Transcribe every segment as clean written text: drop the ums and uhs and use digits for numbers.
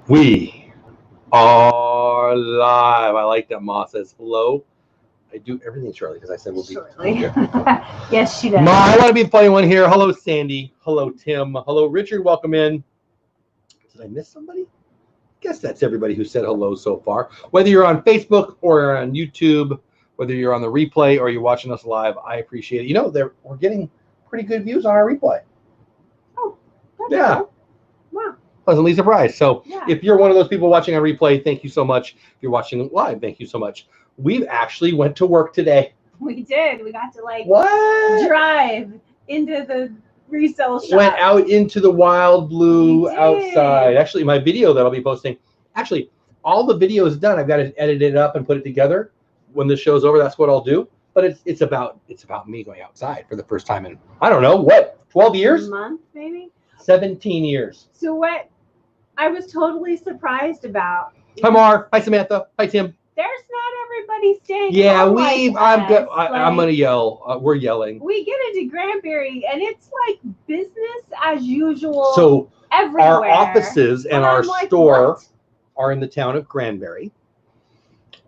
We are live. I like that Ma says hello. I do everything shortly because I said we'll be shortly. Yes, she does. Ma, I want to be the funny one here. Hello, Sandy. Hello, Tim. Hello, Richard. Welcome in. Did I miss somebody? Guess that's everybody who said hello so far. Whether you're on Facebook or on YouTube, whether you're on the replay or you're watching us live, I appreciate it. You know, we're getting pretty good views on our replay. Oh, that's yeah. cool. Wow. Pleasantly surprised. So yeah. If you're one of those people watching on replay, thank you so much. If you're watching live, thank you so much. We've actually went to work today. We did. We got to what? Drive into the resale shop. Went out into the wild blue outside. Actually, my video that I'll be posting, actually, all the video is done. I've got to edit it up and put it together. When the show's over, that's what I'll do. But it's about me going outside for the first time in, I don't know, what, 12 years? A month, maybe? 17 years. So what I was totally surprised about. Hi, Mar. Hi, Samantha. Hi, Tim. There's not everybody staying. Yeah, I'm good. I'm gonna yell. We're yelling. We get into Granbury, and it's like business as usual. So everywhere. Our offices and our like, store what? Are in the town of Granbury,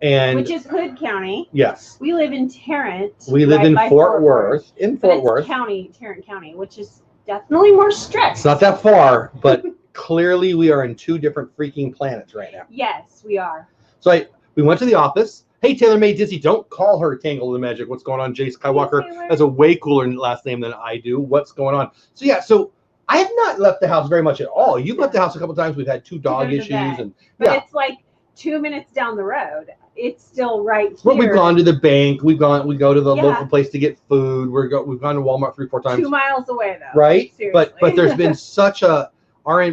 and which is Hood County. Yes. We live in Tarrant. We live in Fort Worth. In Fort Worth County, Tarrant County, which is definitely more strict. It's not that far, but clearly we are in two different freaking planets right now. Yes, we are. So we went to the office. Hey, Taylor May Dizzy, don't call her Tangle the Magic. What's going on? Jay Skywalker has a way cooler last name than I do. What's going on? So yeah, so I have not left the house very much at all. You've left the house a couple times. We've had two dog issues, but it's like 2 minutes down the road. It's still right here. Well, we've gone to the bank. We go to the local place to get food. We've gone to Walmart 3-4 times. 2 miles away though. Right. Seriously. But there's been such a our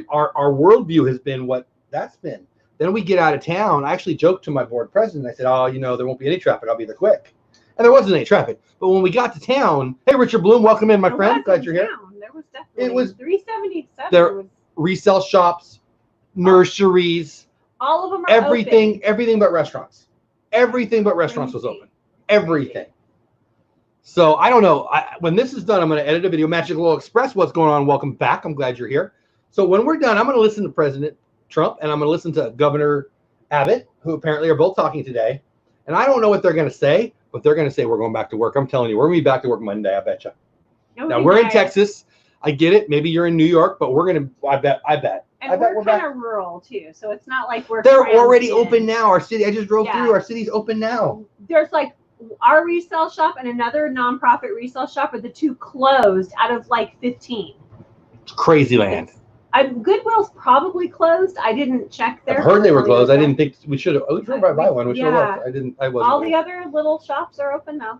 worldview has been what that's been. Then we get out of town. I actually joked to my board president. I said, "Oh, there won't be any traffic. I'll be there quick." And there wasn't any traffic. But when we got to town, hey, Richard Bloom, welcome in, my friend. Glad you're here. There was definitely. It was 377. There resale shops, nurseries. All of them are everything open. But restaurants. Everything but restaurants was open. Everything. So I don't know. When this is done, I'm going to edit a video. Magical Express, what's going on? Welcome back. I'm glad you're here. So when we're done, I'm going to listen to President Trump and I'm going to listen to Governor Abbott, who apparently are both talking today. And I don't know what they're going to say, but they're going to say we're going back to work. I'm telling you, we're going to be back to work Monday, I bet you. Now, we're in Texas. I get it. Maybe you're in New York, but we're going to, I bet. And we're kind of rural, too. So it's not like we're They're already open now. Our city, I just drove through. Our city's open now. There's like our resale shop and another nonprofit resale shop are the two closed out of like 15. It's crazy land. Goodwill's probably closed. I didn't check there. I've heard they were closed. I didn't think we should have. Oh, we drove right by one. We should have looked. I wasn't. All the other little shops are open now.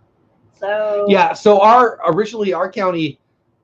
So yeah. So originally our county,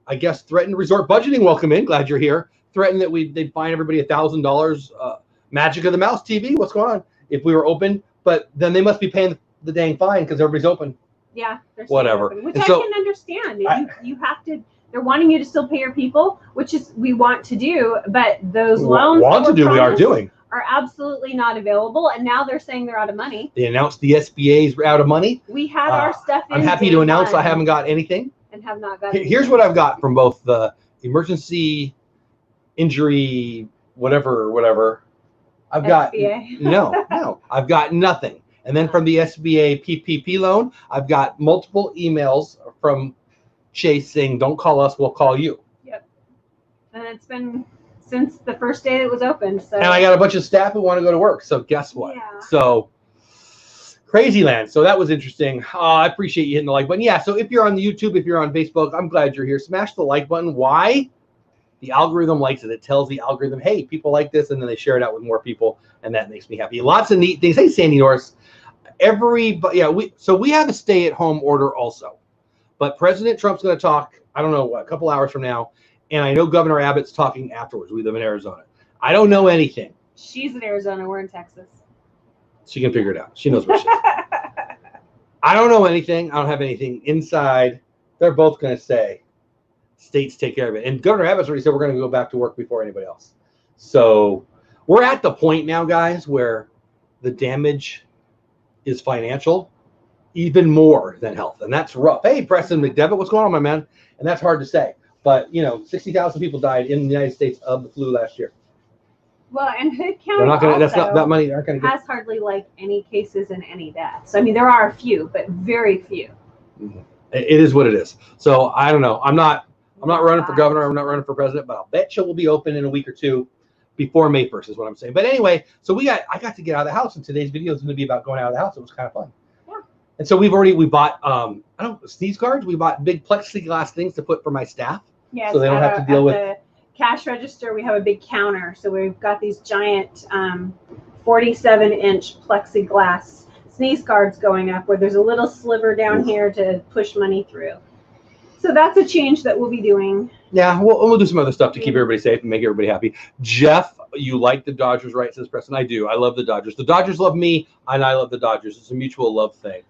I guess, threatened resort budgeting. Welcome in. Glad you're here. Threatened that they'd fine everybody $1,000. Magic of the Mouse TV. What's going on? If we were open, but then they must be paying the dang fine because everybody's open. Yeah. Whatever. Open, which I can understand. You have to. They're wanting you to still pay your people, which is we want to do, but those loans we are doing are absolutely not available. And now they're saying they're out of money. They announced the SBA's out of money. We had our stuff in. I'm happy to announce I haven't got anything. And have not got. Here's what I've got from both the emergency injury, whatever. I've got no. I've got nothing. And then from the SBA PPP loan, I've got multiple emails from Chase saying, "Don't call us, we'll call you." Yep. And it's been since the first day it was open. So. And I got a bunch of staff who want to go to work. So guess what? Yeah. So crazy land. So that was interesting. I appreciate you hitting the like button. Yeah. So if you're on the YouTube, if you're on Facebook, I'm glad you're here. Smash the like button. Why? The algorithm likes it. It tells the algorithm, hey, people like this, and then they share it out with more people, and that makes me happy. Lots of neat things. Hey, Sandy Norris. We have a stay-at-home order also. But President Trump's going to talk, I don't know, a couple hours from now. And I know Governor Abbott's talking afterwards. We live in Arizona. I don't know anything. She's in Arizona. We're in Texas. She can figure it out. She knows where she is. I don't know anything. I don't have anything inside. They're both going to say, states take care of it. And Governor Abbott's already said we're going to go back to work before anybody else. So we're at the point now, guys, where the damage is financial. Even more than health, and that's rough. Hey, Preston McDevitt, what's going on, my man? And that's hard to say, but 60,000 people died in the United States of the flu last year. Well, and Hood County they're not going to. That's not also that money. They're not going to get. has hardly like any cases and any deaths. I mean, there are a few, but very few. It is what it is. So I don't know. I'm not running for governor. I'm not running for president, but I'll bet you we'll be open in a week or two before May 1st is what I'm saying. But anyway, so I got to get out of the house, and today's video is going to be about going out of the house. It was kind of fun. Yeah. And so we bought sneeze guards. We bought big plexiglass things to put for my staff. Yes, so they don't have to deal with the cash register. We have a big counter, so we've got these giant 47-inch plexiglass sneeze guards going up where there's a little sliver down here to push money through. So that's a change that we'll be doing. Yeah, we'll do some other stuff to keep everybody safe and make everybody happy. Jeff, you like the Dodgers, right? Says Preston. I do. I love the Dodgers. The Dodgers love me, and I love the Dodgers. It's a mutual love thing.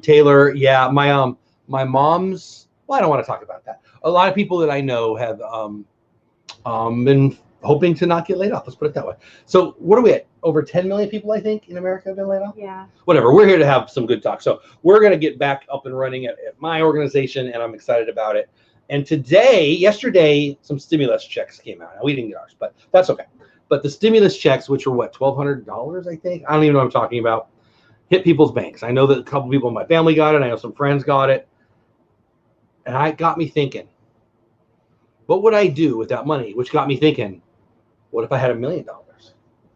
Taylor, yeah, my mom's. Well, I don't want to talk about that. A lot of people that I know have been hoping to not get laid off. Let's put it that way. So what are we at? Over 10 million people, I think, in America have been laid off? Yeah. Whatever. We're here to have some good talk. So we're going to get back up and running at my organization, and I'm excited about it. And yesterday, some stimulus checks came out. Now, we didn't get ours, but that's okay. But the stimulus checks, which are what, $1,200, I think? I don't even know what I'm talking about, hit people's banks. I know that a couple people in my family got it. I know some friends got it. And it got me thinking, what would I do with that money? Which got me thinking, what if I had $1 million?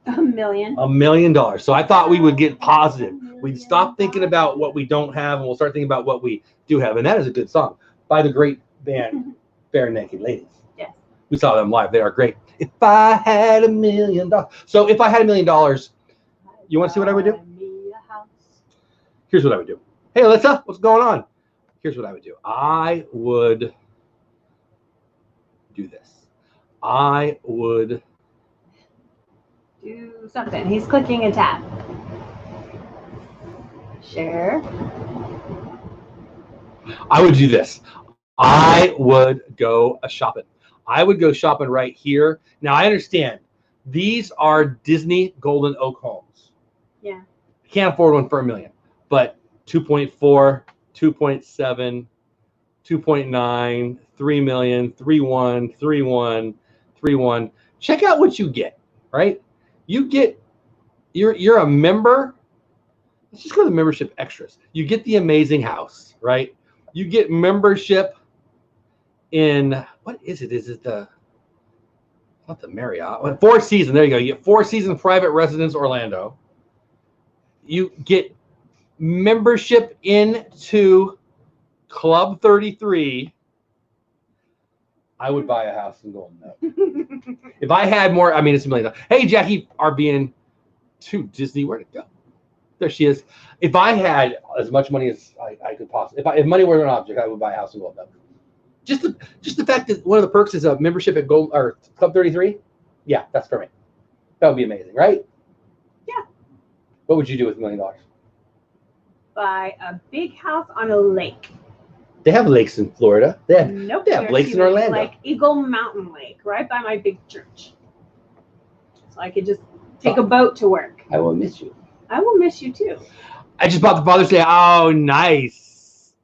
$1 million. $1 million. So I thought we would get positive. We'd stop thinking about what we don't have, and we'll start thinking about what we do have. And that is a good song by the great band Bare Naked Ladies. Yes. We saw them live. They are great. If I had $1 million. So if I had $1 million, you want to see what I would do? Here's what I would do. Hey, Alyssa, what's going on? Here's what I would do. I would do this. I would do something. He's clicking a tab. Share. I would do this. I would go shopping. I would go shopping right here. Now, I understand these are Disney Golden Oak homes. Yeah. I can't afford one for $1 million, but 2.4, 2.7, 2.9, 3 million, 3.1, 3.1, 3.1. Check out what you get, right? You get, you're a member. Let's just go to the membership extras. You get the amazing house, right? You get membership in, what is it? Is it not the Marriott? Four Seasons. There you go. You get 4 Seasons private residence Orlando. You get membership into Club 33. I would buy a house in Golden Oak. If I had more, I mean, it's $1 million. Hey, Jackie, RBN to Disney. Where'd it go? There she is. If I had as much money as I could possibly, if money were an object, I would buy a house in Golden Oak. Just the fact that one of the perks is a membership at Club 33. Yeah, that's for me. That would be amazing, right? Yeah. What would you do with $1 million? Buy a big house on a lake. They have lakes in Florida. They have lakes in Orlando. Like Eagle Mountain Lake, right by my big church. So I could just take a boat to work. I will miss you. I will miss you too. I just bought the Father's Day. Oh, nice.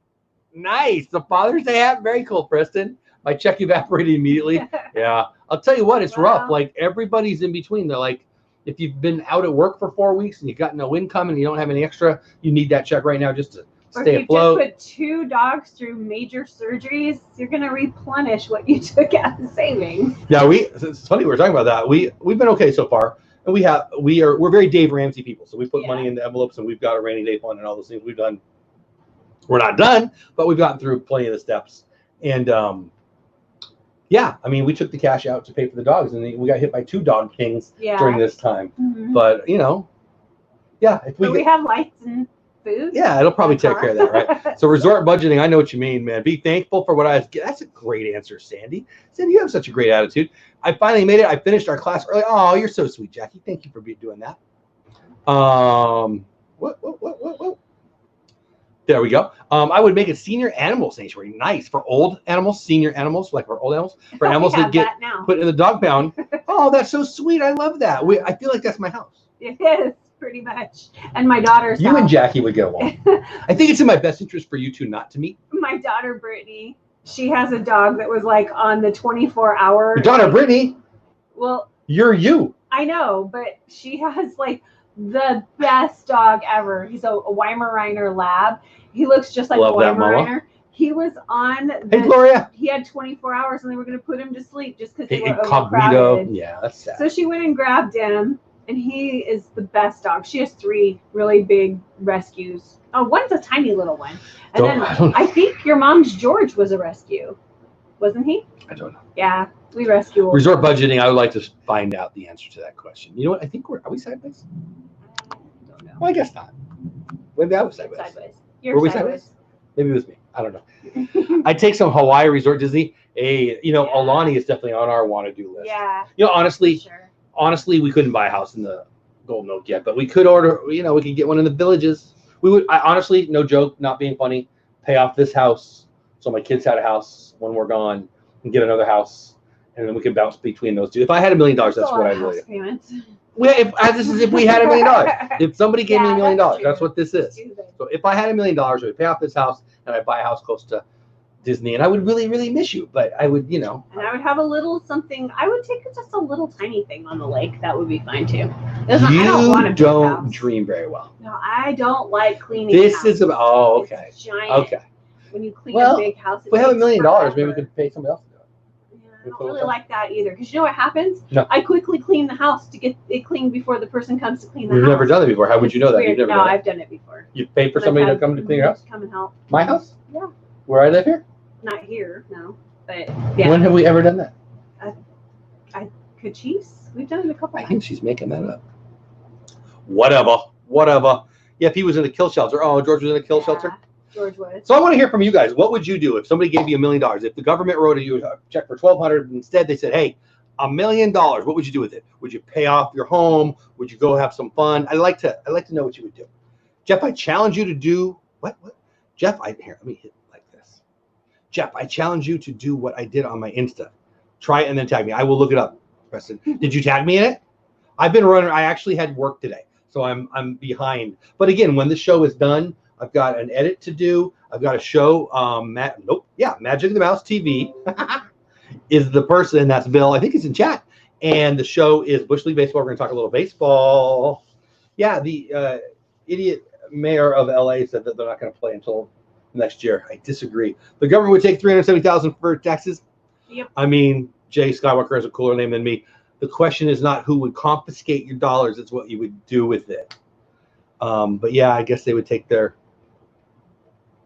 Nice. The Father's Day hat. Very cool, Preston. My check evaporated immediately. Yeah. I'll tell you what, it's rough. Like everybody's in between. They're like, if you've been out at work for 4 weeks and you've got no income and you don't have any extra, you need that check right now just to stay afloat. Or if you just put 2 dogs through major surgeries, you're going to replenish what you took out of savings. Yeah, it's funny we're talking about that. We've been okay so far. And we're very Dave Ramsey people. So we put money in the envelopes and we've got a rainy day fund and all those things we've done. We're not done, but we've gotten through plenty of the steps. And yeah, I mean, we took the cash out to pay for the dogs, and we got hit by 2 dog kings during this time. Mm-hmm. But yeah, if we have lights and food. Yeah, it'll probably take care of that, right? So resort budgeting, I know what you mean, man. Be thankful for what I get. That's a great answer, Sandy. Sandy, you have such a great attitude. I finally made it. I finished our class early. Oh, you're so sweet, Jackie. Thank you for doing that. What? There we go. I would make a senior animal sanctuary. Nice. For old animals, senior animals, like for old animals. For animals that get put in the dog pound. Oh, that's so sweet. I love that. I feel like that's my house. It is, pretty much. And my daughter's You and Jackie would get along. I think it's in my best interest for you two not to meet. My daughter, Brittany, she has a dog that was like on the 24-hour. Your daughter, Brittany? Well. You're you. I know, but she has like the best dog ever. He's a Weimaraner Lab. He looks just like a Weimaraner. He was on Hey, Gloria. He had 24 hours and they were going to put him to sleep just because they were incognito. Overcrowded. Yeah, that's sad. So she went and grabbed him, and he is the best dog. She has 3 really big rescues. Oh, one's a tiny little one. And I think your mom's George was a rescue. Wasn't he? I don't know. Yeah, we rescue. Resort budgeting, I would like to find out the answer to that question. You know what? I think are we sideways? I don't know. Well, I guess not. Maybe I was sideways. You're Were we sideways? Maybe it was me. I don't know. I take some Hawaii Resort Disney. Aulani is definitely on our want-to-do list. Yeah. Honestly, we couldn't buy a house in the Golden Oak yet, but we could order. We could get one in the Villages. Honestly, no joke, not being funny, pay off this house so my kids had a house when we're gone, and get another house, and then we could bounce between those two. If I had $1 million, that's what I'd really do. This is if we had $1 million. If somebody gave me $1 million, that's what this is. So if I had $1 million, I would pay off this house, and I'd buy a house close to Disney, and I would really, really miss you. But I would, And I would have a little something. I would take just a little tiny thing on the lake. That would be fine too. I don't dream very well. No, I don't like cleaning. This is about. Oh, okay. It's giant. Okay. When you clean a big house, if we have $1 million, maybe we could pay somebody else to do it. Yeah, I don't really like that either. Because you know what happens? No. I quickly clean the house to get it cleaned before the person comes to clean the house. You've never done it before. How would you know that? You've never done it. I've done it before. You've paid for somebody to come to clean your house? Come and help. My house? Yeah. Where I live here? Not here, no. But yeah. When have we ever done that? Cochise? We've done it a couple times. I think she's making that up. Whatever. Yeah, if he was in a kill shelter. Oh, George was in a kill shelter? George was. So I want to hear from you guys. What would you do if somebody gave you $1 million? If the government wrote you a check for $1,200, instead they said, hey, $1 million, what would you do with it? Would you pay off your home? Would you go have some fun? I'd like to know what you would do. Jeff, I challenge you to do what? Jeff, let me hit like this. Jeff, I challenge you to do what I did on my Insta. Try it and then tag me. I will look it up. Preston, did you tag me in it? I've been running. I actually had work today, so I'm behind. But again, when the show is done, I've got an edit to do. I've got a show. Magic of the Mouse TV is the person. That's Bill. I think he's in chat. And the show is Bush League Baseball. We're going to talk a little baseball. Yeah, the idiot mayor of LA said that they're not going to play until next year. I disagree. The government would take $370,000 for taxes. Yep. I mean, Jay Skywalker has a cooler name than me. The question is not who would confiscate your dollars; it's what you would do with it. But yeah, I guess they would take their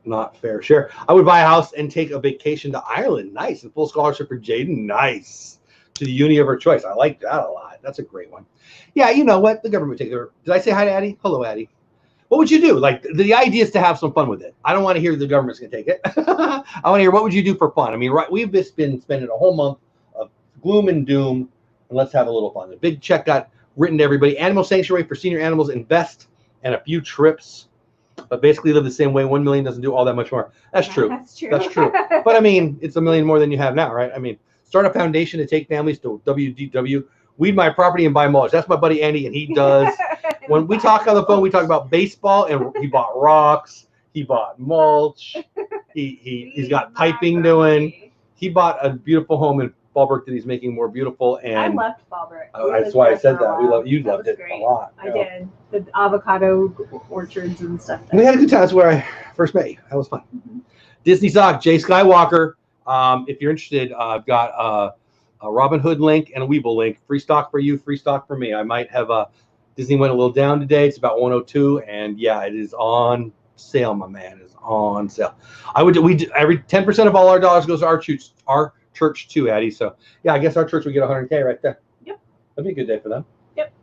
not fair share. I would buy a house and take a vacation to Ireland. Nice. And full scholarship for Jaden. Nice. To the uni of her choice. I like that a lot. That's a great one. Yeah, you know what? The government would take their. Did I say hi to Addie? Hello, Addie. What would you do? Like, the idea is to have some fun with it. I don't want to hear the government's going to take it. I want to hear what would you do for fun? I mean, right? We've just been spending a whole month of gloom and doom, and let's have a little fun. The big check got written to everybody. Animal sanctuary for senior animals, invest, and a few trips. But basically live the same way. 1 million doesn't do all that much more. That's true. That's true. But I mean, it's $1 million more than you have now, right? I mean, start a foundation to take families to WDW. Weed my property and buy mulch. That's my buddy Andy, and he does. When we talk on the phone, we talk about baseball, and he bought rocks. He bought mulch. He's got piping doing. He bought a beautiful home in Fallbrook that he's making more beautiful. And I loved Fallbrook. That's why I said that. You loved it a lot. I did. The avocado orchards and stuff. We had a good time. That's where I first met you. That was fun. Mm-hmm. Disney Sock, Jay Skywalker. If you're interested, I've got a Robin Hood link and a Weeble link. Free stock for you, free stock for me. I might have Disney went a little down today. It's about 102, and yeah, it is on sale, my man. It's on sale. Every 10% of all our dollars goes to our church too, Addie. So yeah, I guess our church would get 100K right there. Yep. That'd be a good day for them. Yep.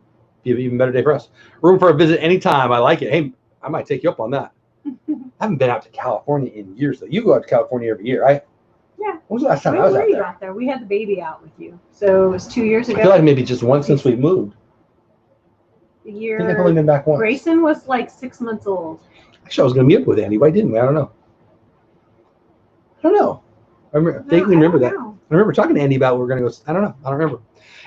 Be an even better day for us. Room for a visit anytime. I like it. Hey, I might take you up on that. I haven't been out to California in years though. You go out to California every year, right? Yeah. When was the last time I was out there? Got there? We had the baby out with you, so it was 2 years ago. I feel like maybe just once since we moved. I think I've only been back once. Grayson was like 6 months old. Actually, I was going to meet up with Andy. Why didn't we? I don't know. I vaguely remember that. I remember talking to Andy about we're going to go. I don't know. I don't remember.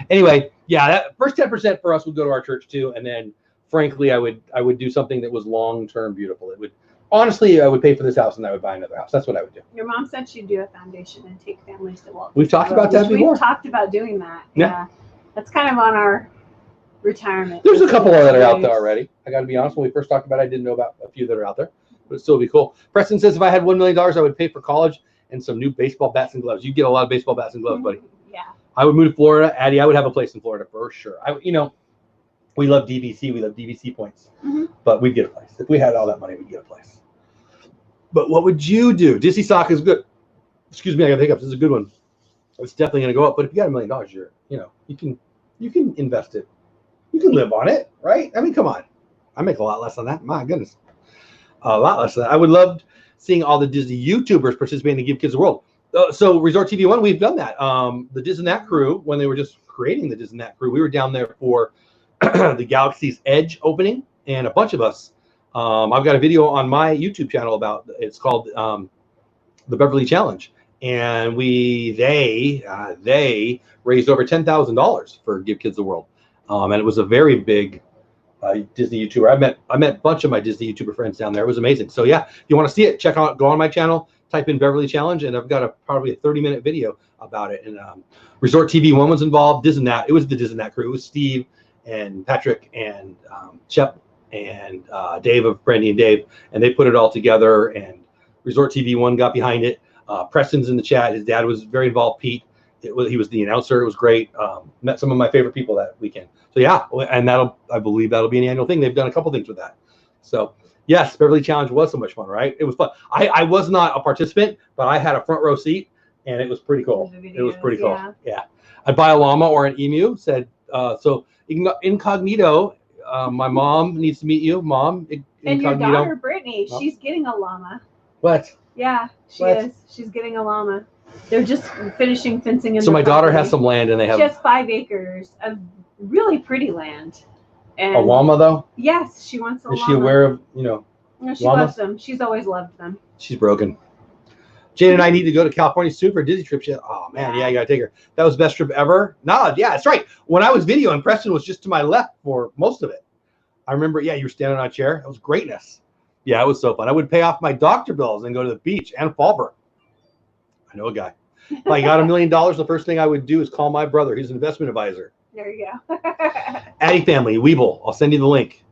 Anyway, yeah, that first 10% for us would go to our church too, and then frankly, I would do something that was long-term beautiful. It would honestly, I would pay for this house and I would buy another house. That's what I would do. Your mom said she'd do a foundation and take families to Walt. We've talked about that before. We've talked about doing that. Yeah. That's kind of on our retirement. There's a couple that are out there already. I got to be honest. When we first talked about it, I didn't know about a few that are out there, but it'd still be cool. Preston says if I had $1 million, I would pay for college and some new baseball bats and gloves. You get a lot of baseball bats and gloves, buddy. Yeah. I would move to Florida. Addie, I would have a place in Florida for sure. We love DVC. We love DVC points, but we'd get a place. If we had all that money, we'd get a place. But what would you do? Disney stock is good. Excuse me, I got hiccups. This is a good one. It's definitely going to go up. But if you got $1 million, you can invest it. You can live on it, right? I mean, come on. I make a lot less than that. My goodness. A lot less than that. I would love seeing all the Disney YouTubers participating to Give Kids the World. So Resort TV 1, we've done that. The Disney crew, when they were just creating the Disney crew, we were down there for the Galaxy's Edge opening, and a bunch of us. I've got a video on my YouTube channel about it's called the Beverly Challenge, and they raised over $10,000 for Give Kids the World. And it was a very big Disney YouTuber. I met a bunch of my Disney YouTuber friends down there. It was amazing. So yeah, if you want to see it, go on my channel, type in Beverly Challenge, and I've got probably a 30-minute video about it. And Resort TV 1 was involved. Disney, it was the Disney crew. It was Steve and Patrick and Shep and Dave of Brandy and Dave, and they put it all together. And Resort TV 1 got behind it. Preston's in the chat. His dad was very involved. Pete. He was the announcer. It was great. Met some of my favorite people that weekend. So yeah, and I believe that'll be an annual thing. They've done a couple things with that. So yes, Beverly Challenge was so much fun, right? It was fun. I was not a participant, but I had a front row seat, and it was pretty cool. It was pretty cool. Yeah. I'd buy a llama or an emu. Said so incognito. My mom needs to meet you, Mom. And your daughter Brittany, she's getting a llama. What? Yeah, she is. She's getting a llama. They're just finishing fencing in. So my daughter has some land, and they have. She has 5 acres of really pretty land. And a llama, though. Yes, she wants a llama. Is she aware of No, she llamas? loves them. She's always loved them. She's broken. Jane and I need to go to California soon for a Disney trip. Oh man, yeah, you gotta take her. That was the best trip ever. No, yeah, that's right. When I was videoing, Preston was just to my left for most of it. I remember, yeah, you were standing on a chair. It was greatness. Yeah, it was so fun. I would pay off my doctor bills and go to the beach and Fallbrook. I know a guy. If I got $1 million, the first thing I would do is call my brother. He's an investment advisor. There you go. Addie family, Weeble. I'll send you the link.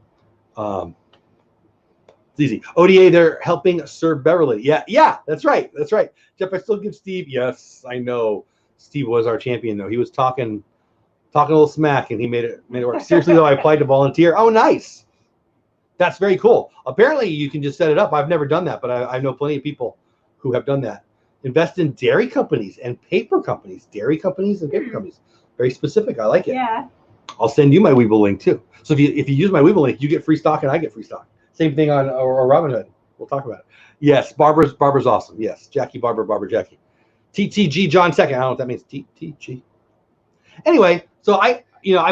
It's easy. ODA, they're helping serve Beverly. Yeah, that's right. That's right. Jeff, I still give Steve. Yes, I know. Steve was our champion, though. He was talking a little smack, and he made it work. Seriously, though, I applied to volunteer. Oh, nice. That's very cool. Apparently, you can just set it up. I've never done that, but I know plenty of people who have done that. Invest in dairy companies and paper companies. Dairy companies and paper companies. Very specific. I like it. Yeah. I'll send you my Weeble link, too. So if you use my Weeble link, you get free stock, and I get free stock. Same thing on Robinhood. We'll talk about it. Yes, Barbara's awesome. Yes, Jackie Barbara Jackie. TTG John second. I don't know what that means. TTG. Anyway, so I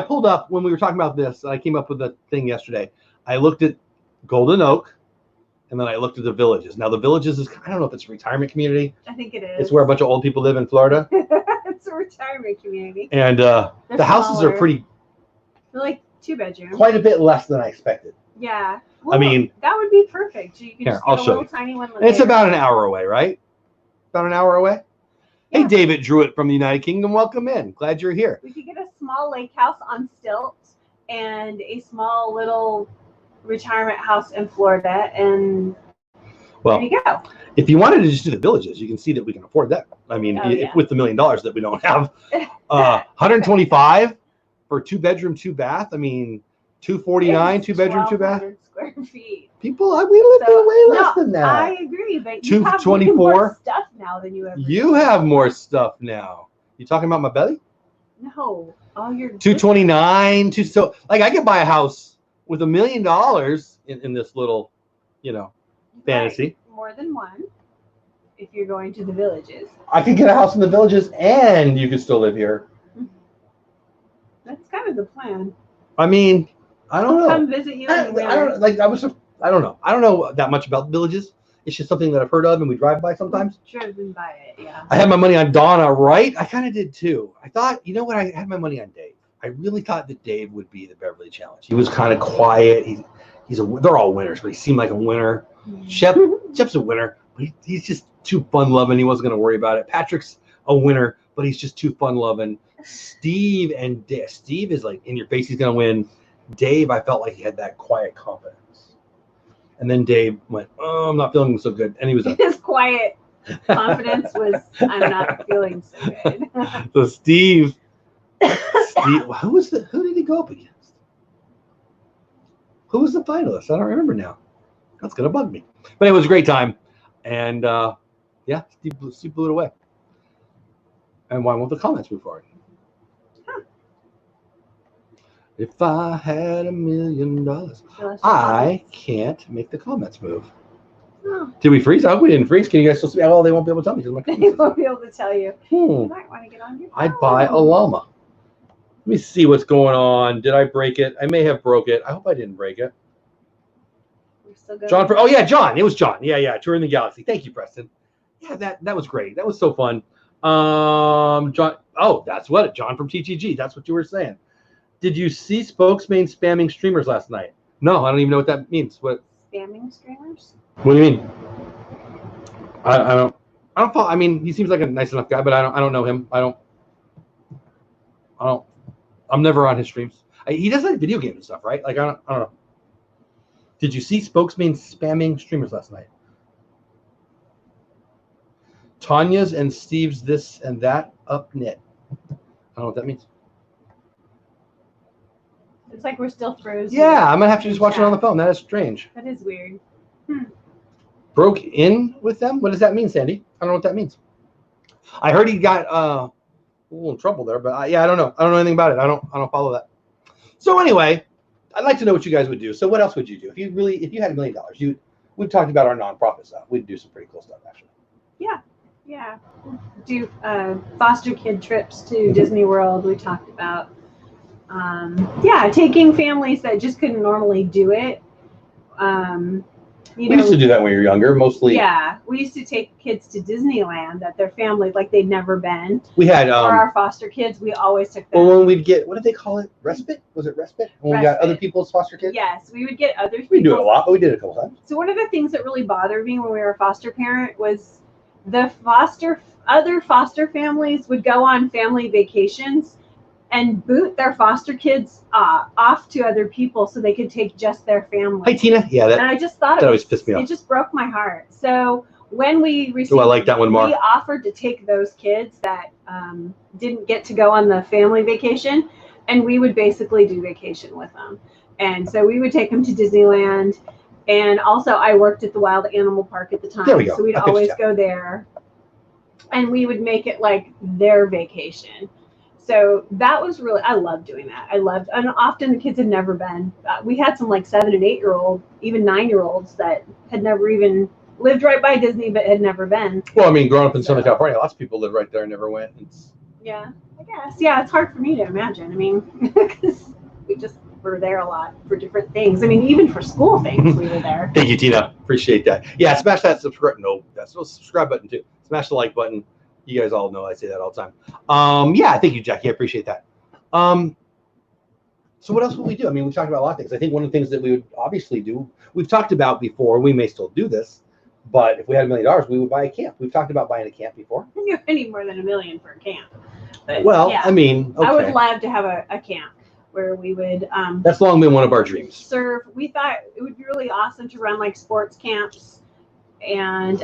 pulled up when we were talking about this. I came up with a thing yesterday. I looked at Golden Oak, and then I looked at the Villages. Now the Villages is, I don't know if it's a retirement community. I think it is. It's where a bunch of old people live in Florida. It's a retirement community. And the houses are pretty. They're like 2-bedroom. Quite a bit less than I expected. Yeah. Well, I mean, that would be perfect. You can just get a little tiny one. It's about an hour away, right? About an hour away. Yeah. Hey, David Druitt from the United Kingdom, welcome in. Glad you're here. We could get a small lake house on stilts and a small little retirement house in Florida, and there you go. If you wanted to just do the Villages, you can see that we can afford that. I mean, with the $1 million that we don't have, 125 for 2-bedroom, 2-bath. I mean, 249, 2-bedroom, 2-bath. Square feet. People, we live way less than that. I agree, but you have more stuff now than you ever did. You have more stuff now. You talking about my belly? No, all your 229. So like I could buy a house with $1 million in this little, fantasy. Right. More than one. If you're going to the Villages, I could get a house in the Villages, and you could still live here. That's kind of the plan. I mean, I don't know. Come visit you. I don't know. I don't know that much about Villages. It's just something that I've heard of, and we drive by sometimes. Driven by it, yeah. I had my money on Donna, right? I kind of did too. I thought, you know what? I had my money on Dave. I really thought that Dave would be the Beverly Challenge. He was kind of quiet. They're all winners, but he seemed like a winner. Shep's a winner, but he's just too fun-loving. He wasn't going to worry about it. Patrick's a winner, but he's just too fun-loving. Steve is like in your face. He's gonna win. Dave, I felt like he had that quiet confidence, and then Dave went, "Oh, I'm not feeling so good," and he was done. His quiet confidence was, "I'm not feeling so good." So Steve, who did he go up against? Who was the finalist? I don't remember now. That's gonna bug me. But it was a great time, and yeah, Steve blew it away. And why won't the comments move forward? Huh. If I had $1 million, I can't make the comments move. Oh. Did we freeze? I hope we didn't freeze. Can you guys still see? Oh, they won't be able to tell me. They won't be able to tell you. You might want to get on your phone. I'd buy a llama. Let me see what's going on. Did I break it? I may have broke it. I hope I didn't break it. We're still good. John. Oh yeah, John. It was John. Yeah. Touring the Galaxy. Thank you, Preston. Yeah, that was great. That was so fun. John. Oh, that's what John from TTG. That's what you were saying. Did you see spokesman spamming streamers last night? No, I don't even know what that means. What? Spamming streamers? What do you mean? I don't follow. I mean, he seems like a nice enough guy, but I don't know him. I'm never on his streams. He does like video games and stuff, right? Like I don't know. Did you see spokesman spamming streamers last night? Tanya's and Steve's this and that up knit. I don't know what that means. It's like we're still frozen. Yeah, I'm gonna have to just watch it on the phone. That is strange. That is weird. Broke in with them? What does that mean, Sandy? I don't know what that means. I heard he got a little in trouble there, but yeah, I don't know. I don't know anything about it. I don't follow that. So anyway, I'd like to know what you guys would do. So what else would you do if you had $1 million? We've talked about our nonprofit stuff. We'd do some pretty cool stuff actually. Yeah. Do foster kid trips to Disney World. We talked about taking families that just couldn't normally do it. We used to do that when we were younger, mostly. Yeah, we used to take kids to Disneyland that their family, like they'd never been. We had for our foster kids, we always took them. Well, when we'd get, what did they call it? Respite? Was it respite? When we got other people's foster kids? Yes, we would get other people. We do it a lot, but we did it a couple times. So one of the things that really bothered me when we were a foster parent was the other foster families would go on family vacations and boot their foster kids off to other people so they could take just their family. Hi, Tina. Yeah, and I just thought that always pissed me off. It just broke my heart. So when we received, I like that one more. We offered to take those kids that didn't get to go on the family vacation, and we would basically do vacation with them. And so we would take them to Disneyland. And also, I worked at the Wild Animal Park at the time. There we go. So we'd always go there. And we would make it like their vacation. So that was really, I loved doing that. And often the kids had never been. We had some like 7 and 8-year-old, even 9-year-olds that had never even lived right by Disney, but had never been. Well, I mean, growing up in Southern California, lots of people live right there and never went. Yeah, I guess. Yeah, it's hard for me to imagine. I mean, because we just were there a lot for different things. I mean, even for school things, we were there. Thank you, Tina. Appreciate that. Yeah, smash that subscribe. No, that's no subscribe button too. Smash the like button. You guys all know I say that all the time. Yeah, thank you, Jackie. I appreciate that. So what else would we do? I mean, we talked about a lot of things. I think one of the things that we would obviously do, we've talked about before, we may still do this, but if we had $1 million, we would buy a camp. We've talked about buying a camp before. You need more than $1 million for a camp. But, well, yeah, I mean, okay. I would love to have a camp where we would that's long been one of our dreams. Serve. We thought it would be really awesome to run like sports camps and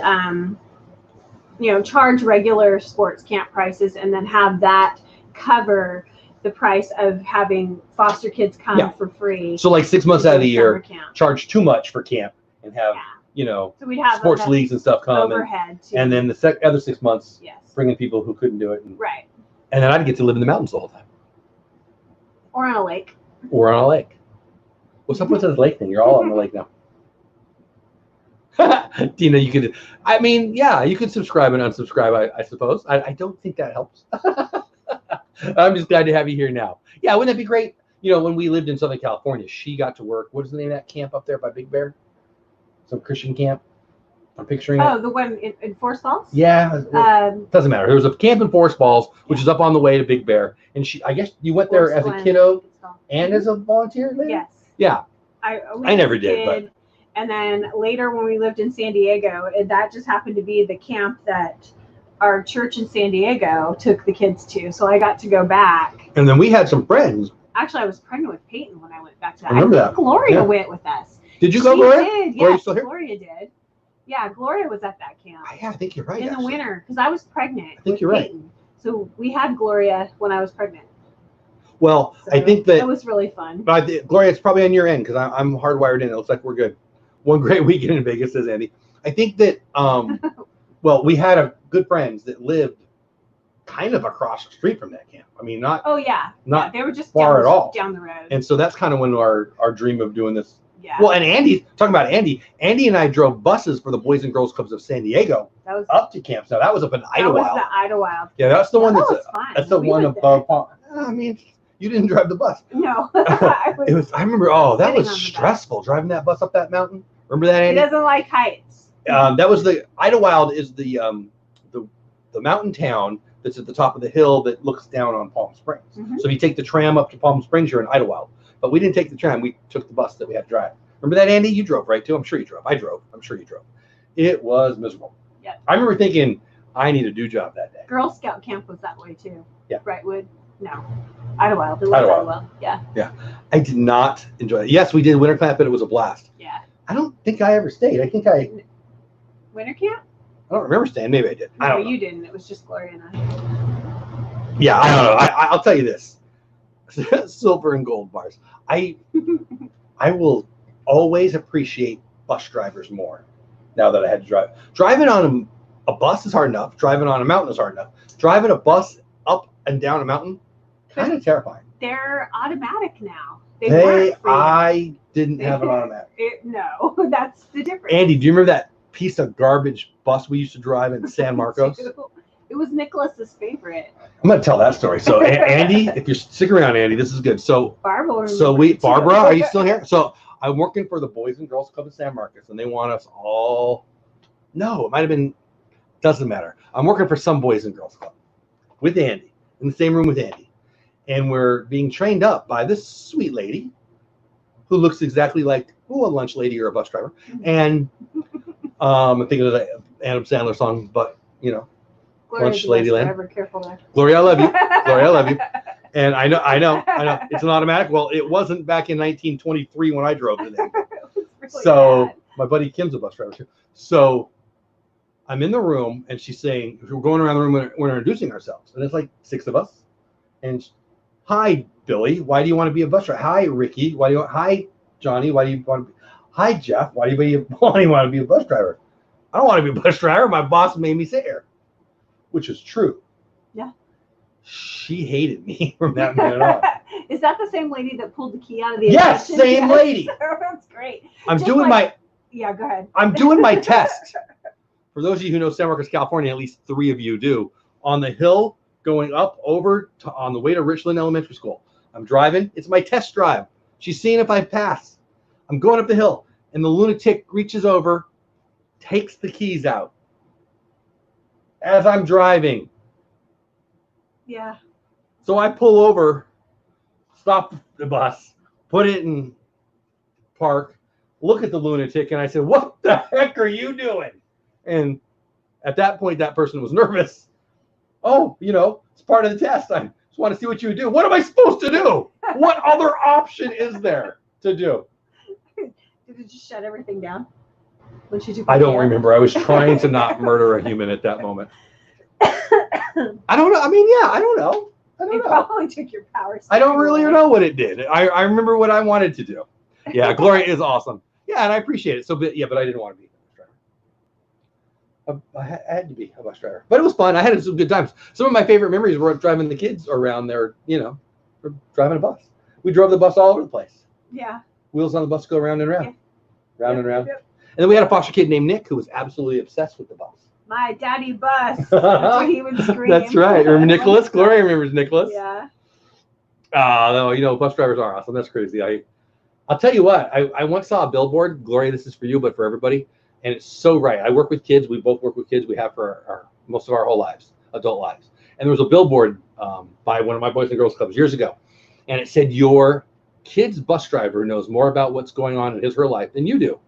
charge regular sports camp prices and then have that cover the price of having foster kids come for free. So like 6 months out of the year, charge too much for camp and have so we'd have sports leagues and stuff come overhead and then the other 6 months bringing people who couldn't do it and then I'd get to live in the mountains the whole time. Or on a lake. What's up with this lake thing? You're all on the lake now. Tina, you could, I mean, yeah, you could subscribe and unsubscribe, I suppose. I don't think that helps. I'm just glad to have you here now. Yeah, wouldn't that be great? When we lived in Southern California, she got to work. What is the name of that camp up there by Big Bear? Some Christian camp. I'm picturing it. Oh, the one in Forest Falls? Yeah. Doesn't matter. There was a camp in Forest Falls, which is up on the way to Big Bear. And I guess you went there as a kiddo and as a volunteer later? Yes. Yeah. I never did, but. And then later when we lived in San Diego, that just happened to be the camp that our church in San Diego took the kids to, so I got to go back. And then we had some friends. Actually, I was pregnant with Peyton when I went back to that. I remember that. Gloria went with us. Did you go, Gloria? Did. Gloria, Yeah, you still here? Gloria did. Yeah, Gloria was at that camp. Yeah, I think you're right. In the winter, because I was pregnant. I think you're right. So we had Gloria when I was pregnant. Well, So I think that it was really fun. But Gloria, it's probably on your end because I'm hardwired in. It looks like we're good. One great weekend in Vegas, says Andy. I think that well, we had good friends that lived kind of across the street from that camp. I mean, not. Oh yeah. Not they were just far at all down the road. And so that's kind of when our dream of doing this. Yeah. Well, and Andy, talking about Andy and I drove buses for the Boys and Girls Clubs of San Diego up to camps. Now that was up in Idlewild. That was the Idlewild. Yeah, that's the one that's fun. That's the one above. I mean, you didn't drive the bus. No. I remember. Oh, that was stressful driving that bus up that mountain. Remember that, Andy? He doesn't like heights. That was the Idlewild is the mountain town that's at the top of the hill that looks down on Palm Springs. Mm-hmm. So you take the tram up to Palm Springs, you're in Idlewild. But we didn't take the tram. We took the bus that we had to drive. Remember that, Andy? You drove, right, too? I'm sure you drove. I drove. I'm sure you drove. It was miserable. Yeah. I remember thinking, I need a do job that day. Girl Scout camp was that way, too. Yeah. Brightwood? No. Idlewild. It was Idlewild. Yeah. Yeah. I did not enjoy it. Yes, we did winter camp, but it was a blast. Yeah. I don't think I ever stayed. I think Winter camp? I don't remember staying. Maybe I did. No, I don't know. You didn't. It was just Gloria and I. Yeah, I don't know. I'll tell you this. Silver and gold bars. I will always appreciate bus drivers more now that I had to drive. Driving on a bus is hard enough. Driving on a mountain is hard enough. Driving a bus up and down a mountain, kind of terrifying. They're automatic now. I didn't have an automatic. No, that's the difference. Andy, do you remember that piece of garbage bus we used to drive in San Marcos? It was Nicholas's favorite. I'm going to tell that story. So, Andy, if you're sticking around, Andy, this is good. So, Barbara, are you still here? So, I'm working for the Boys and Girls Club of San Marcos, and they want us all. No, it might have been. Doesn't matter. I'm working for some Boys and Girls Club with Andy in the same room with Andy, and we're being trained up by this sweet lady who looks exactly like a lunch lady or a bus driver, and I'm thinking of the Adam Sandler song, but Lunch Lady Land. Careful there. Gloria, I love you. Gloria, I love you. And I know. It's an automatic. Well, it wasn't back in 1923 when I drove today. So my buddy Kim's a bus driver too. So I'm in the room and she's saying, we're going around the room when we're introducing ourselves. And it's like 6 of us. And hi, Billy, why do you want to be a bus driver? Hi, Ricky, hi, Johnny, why do you want to be? Hi, Jeff, why do you want to be a bus driver? I don't want to be a bus driver. My boss made me sit here. Which is true. Yeah. She hated me from that minute on. Is that the same lady that pulled the key out of the Yes, same lady. That's great. Yeah, go ahead. I'm doing my test. For those of you who know San Marcos, California, at least 3 of you do. On the hill going up over on the way to Richland Elementary School. I'm driving. It's my test drive. She's seeing if I pass. I'm going up the hill, and the lunatic reaches over, takes the keys out. As I'm driving. Yeah. So I pull over, stop the bus, put it in park, look at the lunatic, and I said, "What the heck are you doing?" And at that point, that person was nervous. Oh, it's part of the test. I just want to see what you would do. What am I supposed to do? What other option is there to do? Did it just shut everything down? I don't remember. I was trying to not murder a human at that moment. I don't know. I mean, yeah, I don't know. It probably took your power. I don't really know what it did. I remember what I wanted to do. Yeah, Gloria is awesome. Yeah, and I appreciate it. So, but I didn't want to be a bus driver. I had to be a bus driver. But it was fun. I had some good times. Some of my favorite memories were driving the kids around there, for driving a bus. We drove the bus all over the place. Yeah. Wheels on the bus go round and round. Yeah. Round and round. Yep. And then we had a foster kid named Nick who was absolutely obsessed with the bus. My daddy bus. That's what he would scream. That's right. Remember Nicholas? Gloria remembers Nicholas. Yeah. No, bus drivers are awesome. That's crazy. I'll tell you what. I once saw a billboard. Gloria, this is for you, but for everybody. And it's so right. I work with kids. We both work with kids. We have for most of our whole lives, adult lives. And there was a billboard by one of my Boys and Girls Clubs years ago. And it said, your kid's bus driver knows more about what's going on in his or her life than you do.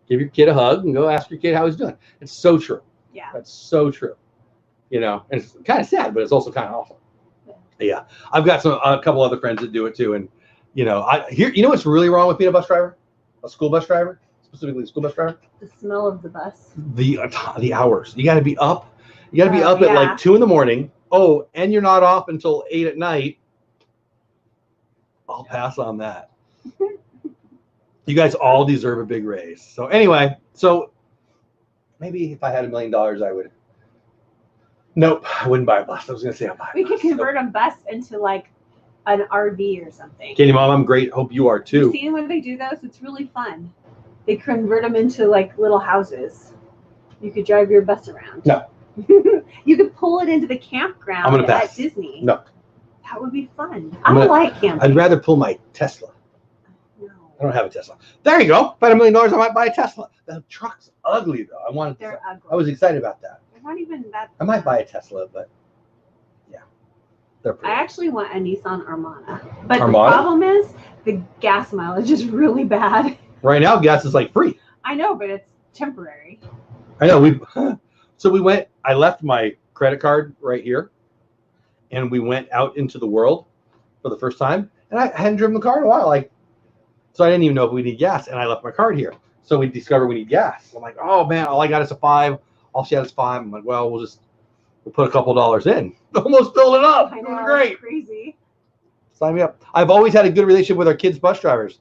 Give your kid a hug and go ask your kid how he's doing. It's so true. Yeah. That's so true. you know, and it's kind of sad, but it's also kind of awesome. Yeah, I've got a couple other friends that do it too, and you know, you know what's really wrong with being a bus driver, a school bus driver, specifically a school bus driver? The smell of the bus. The hours. You got to be up. You got to be up at like 2 a.m. Oh, and you're not off until 8 at night. I'll pass on that. You guys all deserve a big raise. So anyway, maybe if I had $1 million, I would. Nope, I wouldn't buy a bus. I was going to say I'll buy a bus. We could convert a bus into like an RV or something. Katie, Mom, I'm great. Hope you are too. You've seen when they do those? It's really fun. They convert them into like little houses. You could drive your bus around. No. You could pull it into the campground at Disney. No. That would be fun. I like camping. I'd rather pull my Tesla. No. I don't have a Tesla. There you go. If I had $1 million, I might buy a Tesla. The truck's ugly though. They're ugly. I was excited about that. They're not even that. I might buy a Tesla, but yeah, they're pretty. I actually want a Nissan Armada, but the problem is the gas mileage is really bad. Right now, gas is like free. I know, but it's temporary. I know. So we went. I left my credit card right here, and we went out into the world for the first time. And I hadn't driven the car in a while. So I didn't even know if we need gas, and I left my card here. So we discovered we need gas. I'm like, oh man, all I got is a 5. All she had is 5. I'm like, well, we'll put a couple dollars in. Almost filled it up. I know, it was great. Crazy. Sign me up. I've always had a good relationship with our kids' bus drivers.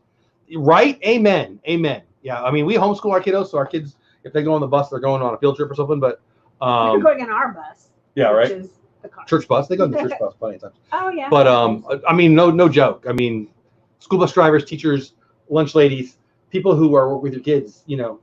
Right? Amen. Amen. Yeah. I mean, we homeschool our kiddos, so our kids, if they go on the bus, they're going on a field trip or something. But they're going in our bus. Yeah. Right. Which is the car. Church bus. They go in the church bus plenty of times. Oh yeah. But I mean, no joke. I mean, school bus drivers, teachers, lunch ladies, people who are with your kids. You know,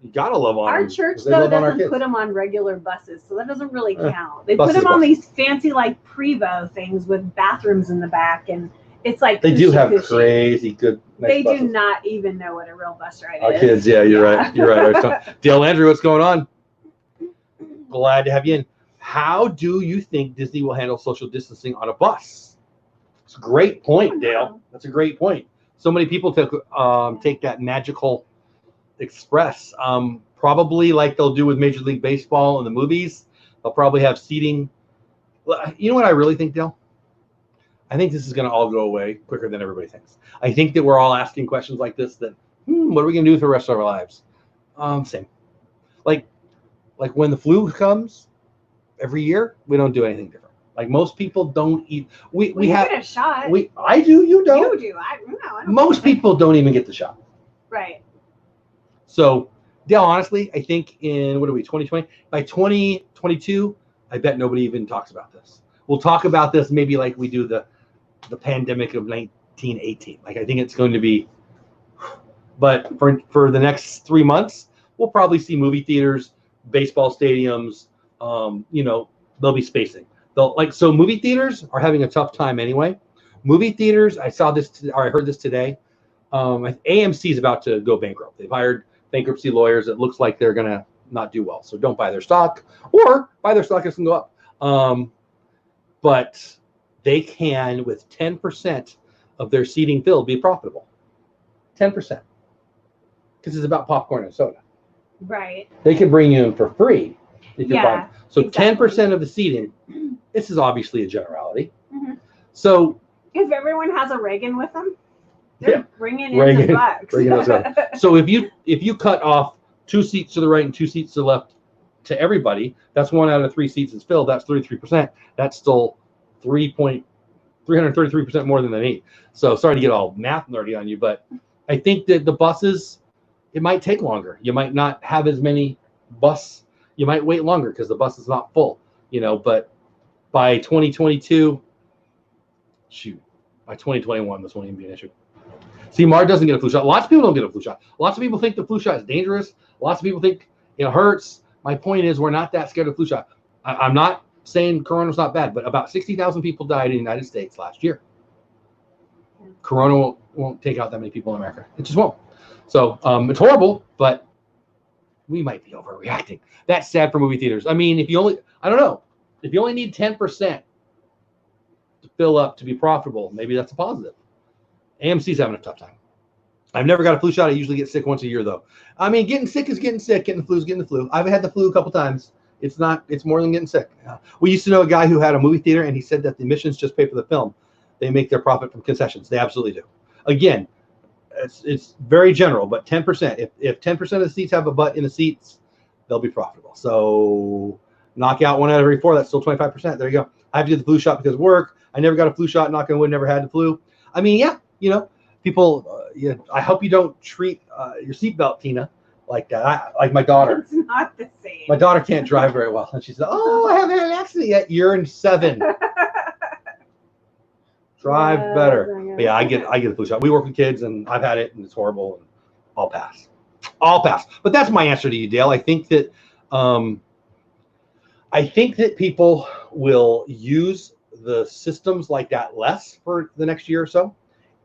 you gotta love on our them. church though doesn't put them on regular buses, so that doesn't really count. They put them on these fancy like Prevo things with bathrooms in the back, and it's like they do have crazy good. They do not even know what a real bus ride is. Our kids, yeah, you're right. You're right. Dale Andrew, what's going on? Glad to have you in. How do you think Disney will handle social distancing on a bus? It's a great point, Dale. That's a great point. So many people take that magical express. Probably like they'll do with Major League Baseball in the movies. They'll probably have seating. You know what I really think, Dale? I think this is going to all go away quicker than everybody thinks. I think that we're all asking questions like this that, what are we going to do for the rest of our lives? Same. Like when the flu comes every year, we don't do anything different. Like most people don't eat. We have get a shot. I do. You don't. You do. I don't. Most people don't even get the shot. Right. So, Dale, honestly, I think in 2020? By 2022, I bet nobody even talks about this. We'll talk about this maybe like we do the pandemic of 1918. Like I think it's going to be. But for the next 3 months, we'll probably see movie theaters, baseball stadiums. They'll be spacing. So movie theaters are having a tough time anyway. Movie theaters, I heard this today. AMC is about to go bankrupt. They've hired bankruptcy lawyers. It looks like they're gonna not do well. So don't buy their stock, or buy their stock, it can go up. But they can, with 10% of their seating filled, be profitable. 10%, because it's about popcorn and soda. Right. They can bring you in for free if you're buying. So exactly. 10% of the seating. This is obviously a generality. Mm-hmm. So if everyone has a Reagan with them, they're bringing in the bucks. So if you cut off 2 seats to the right and 2 seats to the left to everybody, that's 1 out of 3 seats is filled. That's 33%. That's still 333% more than they need. So sorry to get all math nerdy on you, but I think that the buses, it might take longer. You might not have as many bus. You might wait longer because the bus is not full. But by 2022, by 2021, this won't even be an issue. See, Mar doesn't get a flu shot. Lots of people don't get a flu shot. Lots of people think the flu shot is dangerous. Lots of people think it hurts. My point is, we're not that scared of flu shot. I'm not saying Corona's not bad, but about 60,000 people died in the United States last year. Corona won't take out that many people in America. It just won't. So it's horrible, but we might be overreacting. That's sad for movie theaters. I mean, if you only need 10% to fill up to be profitable, maybe that's a positive. AMC's having a tough time. I've never got a flu shot. I usually get sick once a year, though. I mean, getting sick is getting sick. Getting the flu is getting the flu. I've had the flu a couple times. It's not. It's more than getting sick. We used to know a guy who had a movie theater, and he said that the admissions just pay for the film. They make their profit from concessions. They absolutely do. Again, it's very general, but 10%. If 10% of the seats have a butt in the seats, they'll be profitable. So knock out 1 out of every 4. That's still 25%. There you go. I have to get the flu shot because of work. I never got a flu shot. Knock on wood, never had the flu. I mean, yeah, people. I hope you don't treat your seatbelt, Tina, like that. Like my daughter. It's not the same. My daughter can't drive very well, and she said, "Oh, I haven't had an accident yet. You're in 7. Drive better." But yeah, I get the flu shot. We work with kids, and I've had it, and it's horrible. And I'll pass. But that's my answer to you, Dale. I think that people will use the systems like that less for the next year or so,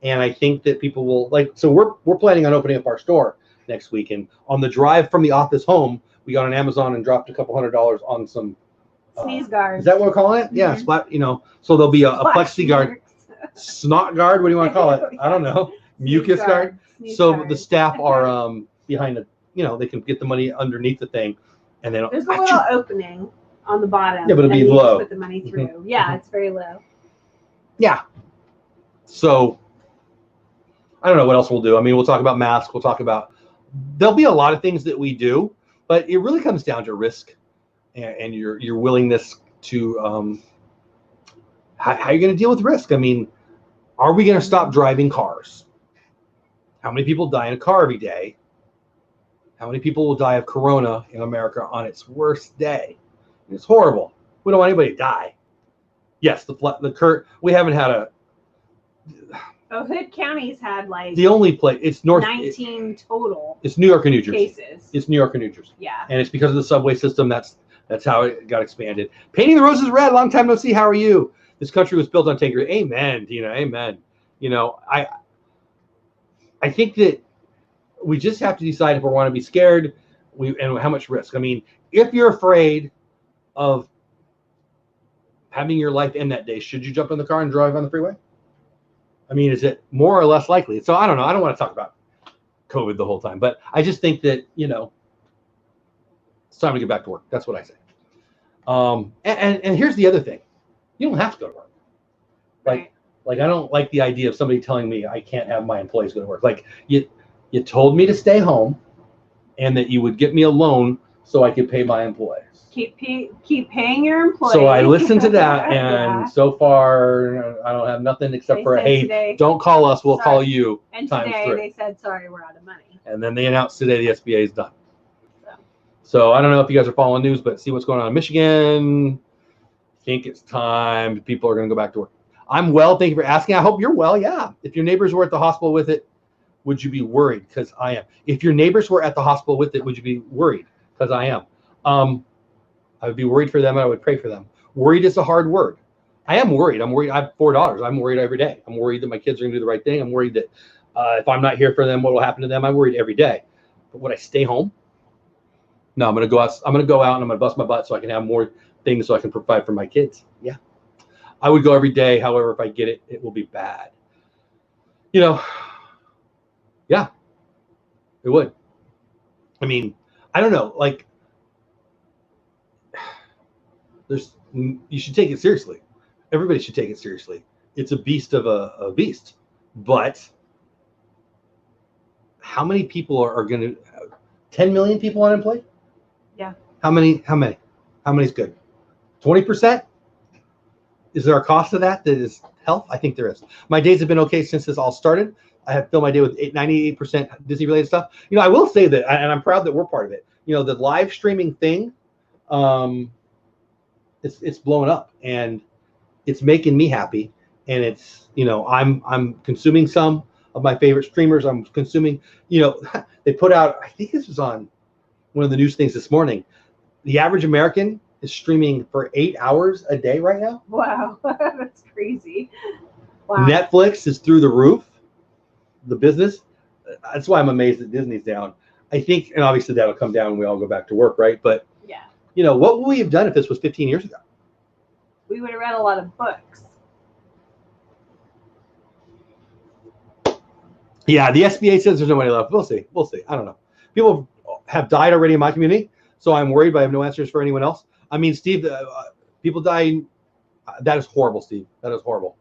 and I think that people will So we're planning on opening up our store next week, and on the drive from the office home, we got on Amazon and dropped a couple $100 on some sneeze guard. Is that what we're calling it? Mm-hmm. Yeah, splat. So there'll be a plexi guard, snot guard. What do you want to call it? I don't know. Mucus guard. So the staff are behind the. They can get the money underneath the thing, and then there's a little opening on the bottom. Yeah, but it'll be low. Put the money through. Mm-hmm. Yeah, it's very low. Yeah. So I don't know what else we'll do. I mean, we'll talk about masks. We'll talk about. There'll be a lot of things that we do, but it really comes down to risk and your willingness to how you're going to deal with risk. I mean, are we going to stop driving cars? How many people die in a car every day? How many people will die of corona in America on its worst day? It's horrible. We don't want anybody to die. Yes, we haven't had a. Hood County's had the only place. It's 19 total. It's New York and New Jersey. Cases. It's New York and New Jersey. Yeah. And it's because of the subway system. That's how it got expanded. Painting the roses red. Long time no see. How are you? This country was built on integrity. Amen, Tina. Amen. I think that we just have to decide if we want to be scared and how much risk. I mean, if you're afraid of having your life end that day, should you jump in the car and drive on the freeway? I mean, is it more or less likely? So I don't know. I don't want to talk about COVID the whole time, but I just think that, it's time to get back to work. That's what I say. And here's the other thing. You don't have to go to work. Like I don't like the idea of somebody telling me I can't have my employees go to work. Like you told me to stay home and that you would get me a loan so I could pay my employees. Keep paying your employees. So I listened to that, and so far I don't have nothing except for hey, don't call us, we'll call you. And today they said, sorry, we're out of money. And then they announced today the SBA is done. So I don't know if you guys are following news, but see what's going on in Michigan. I think it's time. People are going to go back to work. I'm well. Thank you for asking. I hope you're well. Yeah. If your neighbors were at the hospital with it, would you be worried? Because I am. If your neighbors were at the hospital with it, would you be worried? Because I am. I would be worried for them, and I would pray for them. Worried is a hard word. I am worried. I'm worried. I have 4 daughters. I'm worried every day. I'm worried that my kids are going to do the right thing. I'm worried that if I'm not here for them, what will happen to them? I'm worried every day. But would I stay home? No, I'm going to go out. I'm going to go out and I'm going to bust my butt so I can have more things so I can provide for my kids. Yeah. I would go every day. However, if I get it, it will be bad. Yeah, it would. I mean, I don't know. Like, you should take it seriously. Everybody should take it seriously. It's a beast of a beast. But how many people are going to 10 million people unemployed? Yeah. How many is good? 20%? Is there a cost to that is health? I think there is. My days have been okay since this all started. I have filled my day with 98% Disney related stuff. I will say that, and I'm proud that we're part of it. The live streaming thing, it's blowing up and it's making me happy. And it's, I'm consuming some of my favorite streamers. I'm consuming, they put out, I think this was on one of the news things this morning. The average American is streaming for 8 hours a day right now. Wow, that's crazy. Wow. Netflix is through the roof. The business. That's why I'm amazed that Disney's down. I think, and obviously that'll come down when we all go back to work, right? But yeah, what would we have done if this was 15 years ago? We would have read a lot of books. Yeah, the SBA says there's no money left. We'll see. I don't know. People have died already in my community. So I'm worried, but I have no answers for anyone else. I mean, Steve, people die. That is horrible, Steve. That is horrible.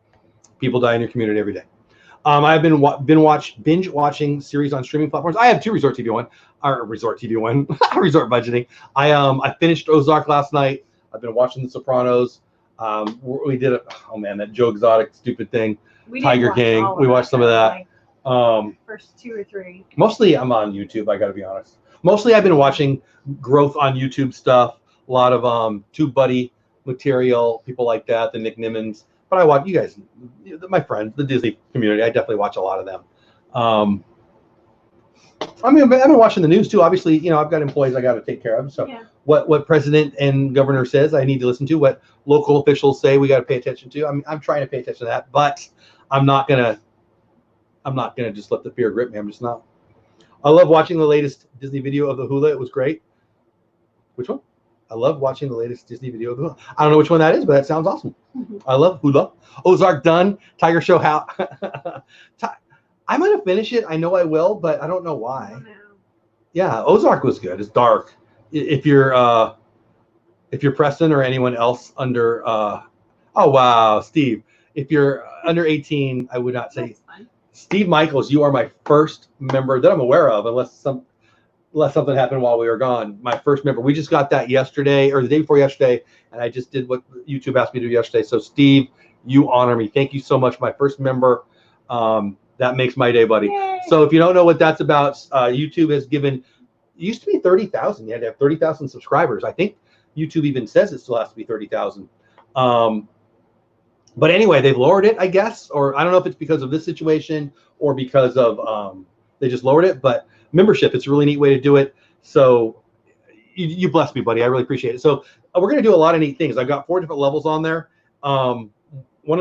People die in your community every day. I've been binge watching series on streaming platforms. I have 2 Resort TV One, Resort budgeting. I finished Ozark last night. I've been watching The Sopranos. We did that Joe Exotic stupid thing. Tiger King. We watched some of that. First 2 or 3. Mostly I'm on YouTube. I got to be honest. Mostly I've been watching growth on YouTube stuff. A lot of TubeBuddy material, people like that, the Nick Nimmons. But I watch, you guys, my friends, the Disney community, I definitely watch a lot of them. I've been watching the news too. Obviously, I've got employees I got to take care of. So what president and governor says, I need to listen to. What local officials say, we got to pay attention to. I'm trying to pay attention to that, but I'm not gonna just let the fear grip me. I'm just not. I love watching the latest Disney video of the hula. It was great. Which one? I love watching the latest Disney video of the hula. I don't know which one that is, but that sounds awesome. I love hula. Ozark done. Tiger Show how? I'm gonna finish it. I know I will, but I don't know why. Oh, no. Yeah, Ozark was good. It's dark. If you're Preston or anyone else under oh wow, Steve. If you're under 18, I would not say. Steve Michaels, you are my first member that I'm aware of, unless something happened while we were gone. My first member. We just got that yesterday or the day before yesterday, and I just did what YouTube asked me to do yesterday. So Steve, you honor me. Thank you so much. My first member. That makes my day, buddy. Yay. So if you don't know what that's about, YouTube has given. It used to be 30,000. You had to have 30,000 subscribers. I think YouTube even says it still has to be 30,000. But anyway, they've lowered it, I guess, or I don't know if it's because of this situation or because of they just lowered it. But membership, it's a really neat way to do it. So you bless me, buddy. I really appreciate it. So we're going to do a lot of neat things. I've got 4 different levels on there. What we're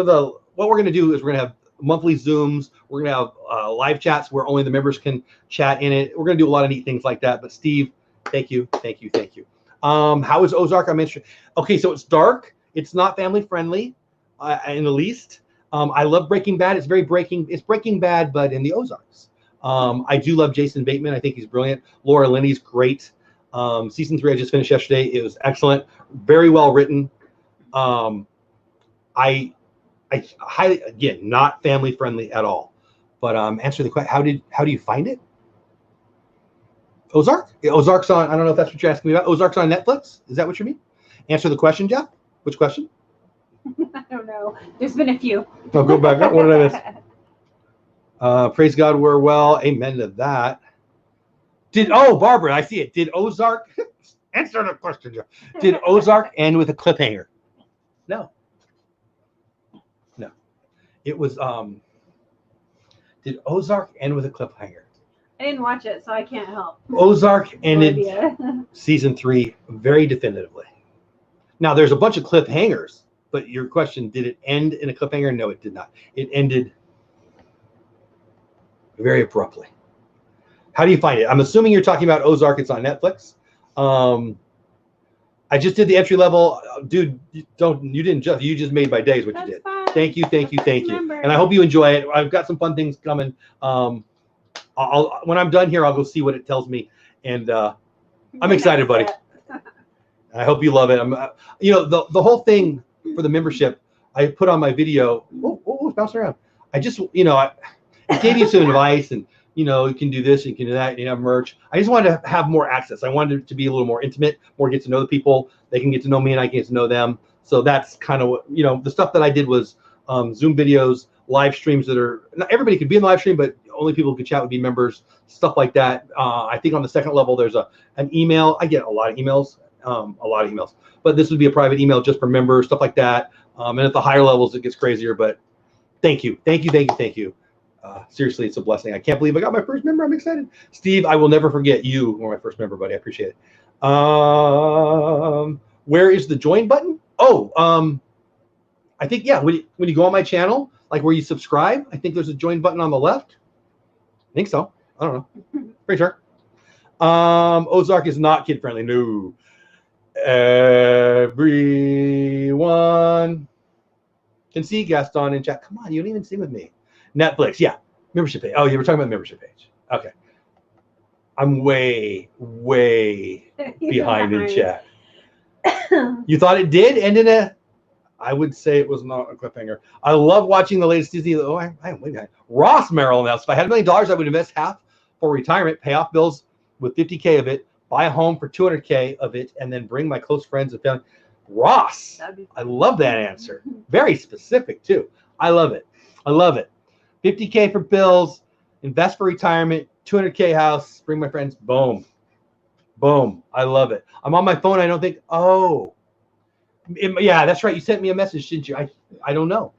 going to do is we're going to have monthly Zooms. We're going to have live chats where only the members can chat in it. We're going to do a lot of neat things like that. But Steve, thank you. How is Ozark? I'm interested. Okay, so it's dark. It's not family friendly in the least. I love Breaking Bad. It's Breaking Bad, but in the Ozarks. I do love Jason Bateman. I think he's brilliant. Laura Linney's great. Season 3 I just finished yesterday. It was excellent. Very well written. I highly, again, not family friendly at all. But answer the question. How do you find it? Ozark? Ozark's on. I don't know if that's what you're asking me about. Ozark's on Netflix. Is that what you mean? Answer the question, Jeff. Which question? I don't know. There's been a few. I'll go back up. What did I miss? Praise God, we're well. Amen to that. Barbara, I see it. Did Ozark answer the question, Jeff? Did Ozark end with a cliffhanger? No. It was did Ozark end with a cliffhanger? I didn't watch it, so I can't help. Ozark ended season 3 very definitively. Now there's a bunch of cliffhangers, but your question, did it end in a cliffhanger? No, it did not. It ended very abruptly. How do you find it? I'm assuming you're talking about Ozark. It's on Netflix. I just did the entry level. Dude, you just made my day is what you did. Fun. Thank you. And I hope you enjoy it. I've got some fun things coming. When I'm done here, I'll go see what it tells me. And I'm excited, buddy. I hope you love it. The whole thing for the membership, I put on my video. It's bouncing around. I just, it gave you some advice and, you can do this, you can do that, you have merch. I just wanted to have more access. I wanted it to be a little more intimate, more get to know the people. They can get to know me and I can get to know them. So that's kind of what, the stuff that I did was Zoom videos, live streams that are, not everybody could be in the live stream, but only people who could chat would be members, stuff like that. I think on the second level, there's an email. I get a lot of emails, but this would be a private email just for members, stuff like that. And at the higher levels, it gets crazier, but thank you. Seriously, it's a blessing. I can't believe I got my first member. I'm excited. Steve, I will never forget you were my first member, buddy. I appreciate it. Where is the join button? I think, when you go on my channel, like where you subscribe, I think there's a join button on the left. I think so. I don't know. Pretty sure. Ozark is not kid friendly. No. Everyone can see Gaston in chat. Come on, you don't even sing with me. Netflix, membership page. Oh, you were talking about the membership page. Okay. I'm way behind in chat. You thought it did end in a? I would say it was not a cliffhanger. I love watching the latest Disney. Oh, I am way behind. Ross Merrill announced, if I had $1 million, I would invest half for retirement, pay off bills with 50K of it, buy a home for 200K of it, and then bring my close friends and family. Ross, I love that answer. Very specific too. I love it. I love it. 50K for bills, invest for retirement, 200K house, bring my friends. Boom. Boom. I love it. I'm on my phone. I don't think, oh. Yeah, that's right. You sent me a message, didn't you? I don't know.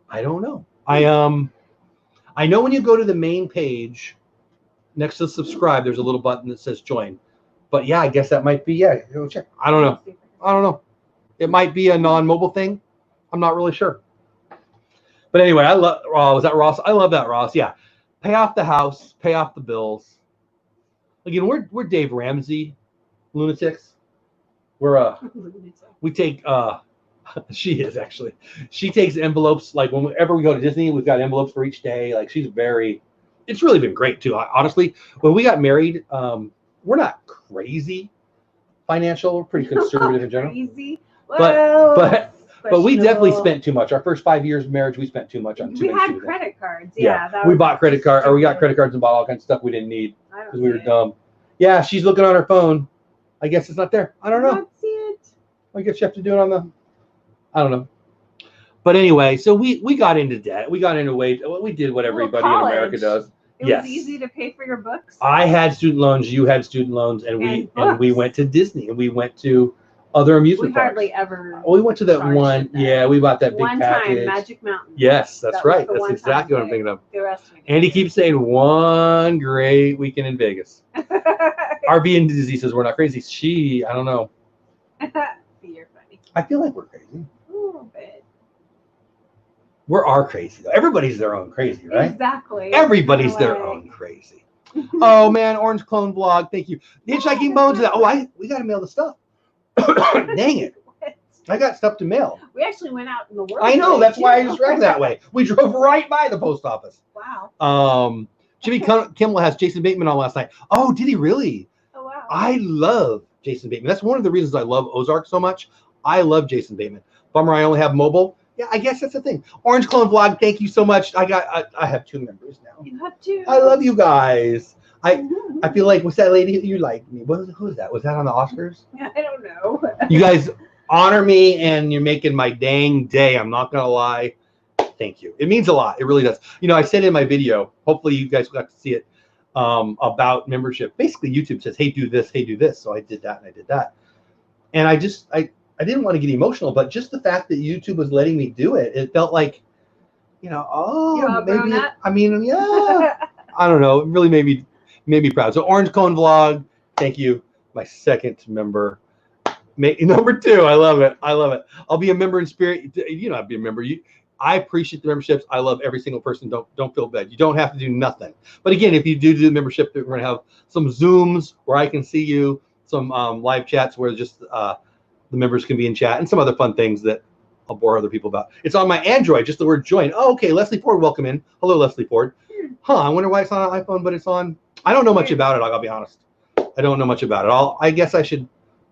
I don't know. I know when you go to the main page next to subscribe, there's a little button that says join. But yeah, I guess that might be, yeah, go check. I don't know. I don't know. It might be a non-mobile thing. I'm not really sure. But anyway, I love, was that Ross? I love that, Ross. Yeah. Pay off the house, pay off the bills. Again, we're Dave Ramsey lunatics. We take she is actually. She takes envelopes, like whenever we go to Disney, we've got envelopes for each day. Like she's it's really been great too. Honestly, when we got married, we're not crazy financial, we're pretty conservative in general. Crazy. Well, but we definitely spent too much. Our first 5 years of marriage, we spent too much on too many. We had credit cards. Yeah. We bought credit cards, or we got credit cards and bought all kinds of stuff we didn't need because we were dumb. Yeah, she's looking on her phone. I guess it's not there. I don't know. I don't see it. I guess you have to do it on the. I don't know. But anyway, so we got into debt. We got into we did what everybody in America does. It was easy to pay for your books. I had student loans. You had student loans, and we went to Disney, and we went to other amusement parks. We hardly ever. We went to that one. Yeah, we bought that big one package. Time, Magic Mountain. Yes, that's right. That's exactly what I'm thinking of. Andy keeps saying one great weekend in Vegas. RB and Dizzy says we're not crazy. I don't know. You're funny. I feel like we're crazy. A little bit. We are crazy though. Everybody's their own crazy, right? Exactly. Everybody's their own crazy. Oh man, Orange Clone Vlog, thank you. Hitchhiking Bones. We gotta mail the stuff. Dang it. I got stuff to mail. We actually went out in the world. I know, that's why I just ran that way. We drove right by the post office. Wow. Jimmy Kimmel has Jason Bateman on last night. Oh, did he really? Oh, wow. I love Jason Bateman. That's one of the reasons I love Ozark so much. I love Jason Bateman. Bummer I only have mobile. Yeah, I guess that's the thing. Orange Clone Vlog, thank you so much. I have 2 members now. You have 2. I love you guys. I feel like, was that lady you liked me? Who was that? Was that on the Oscars? I don't know. You guys honor me, and you're making my dang day. I'm not going to lie. Thank you. It means a lot. It really does. You know, I said in my video, hopefully you guys got to see it, about membership. Basically, YouTube says, hey, do this, hey, do this. So I did that and I did that. And I didn't want to get emotional, but just the fact that YouTube was letting me do it, it felt like, maybe, I mean, yeah, I don't know. It really made me proud. So Orange Cone Vlog, thank you. My second member. Number 2, I love it. I love it. I'll be a member in spirit. You know, I'll be a member. I appreciate the memberships. I love every single person. Don't feel bad. You don't have to do nothing. But again, if you do the membership, we're going to have some Zooms where I can see you, some live chats where just the members can be in chat, and some other fun things that I'll bore other people about. It's on my Android, just the word join. Oh, okay. Leslie Ford, welcome in. Hello, Leslie Ford. I wonder why it's on an iPhone, but it's on. I don't know much about it. I'll be honest. I don't know much about it. I guess I should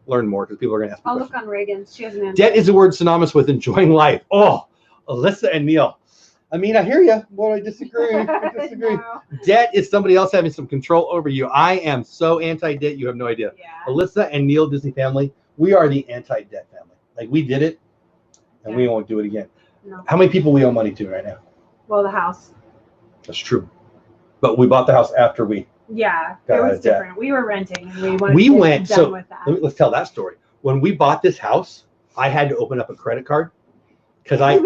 learn more because people are going to ask me questions. I'll look on Reagan's. She has an answer. Debt is a word synonymous with enjoying life. Oh, Alyssa and Neil. I mean, I hear you. Well, I disagree. No. Debt is somebody else having some control over you. I am so anti-debt. You have no idea. Yeah. Alyssa and Neil, Disney family, we are the anti-debt family. Like, we did it, and we won't do it again. No. How many people we owe money to right now? Well, the house. That's true. But we bought the house after we it was different. Debt. We were renting, and we wanted to get done with that. Let's tell that story. When we bought this house, I had to open up a credit card because I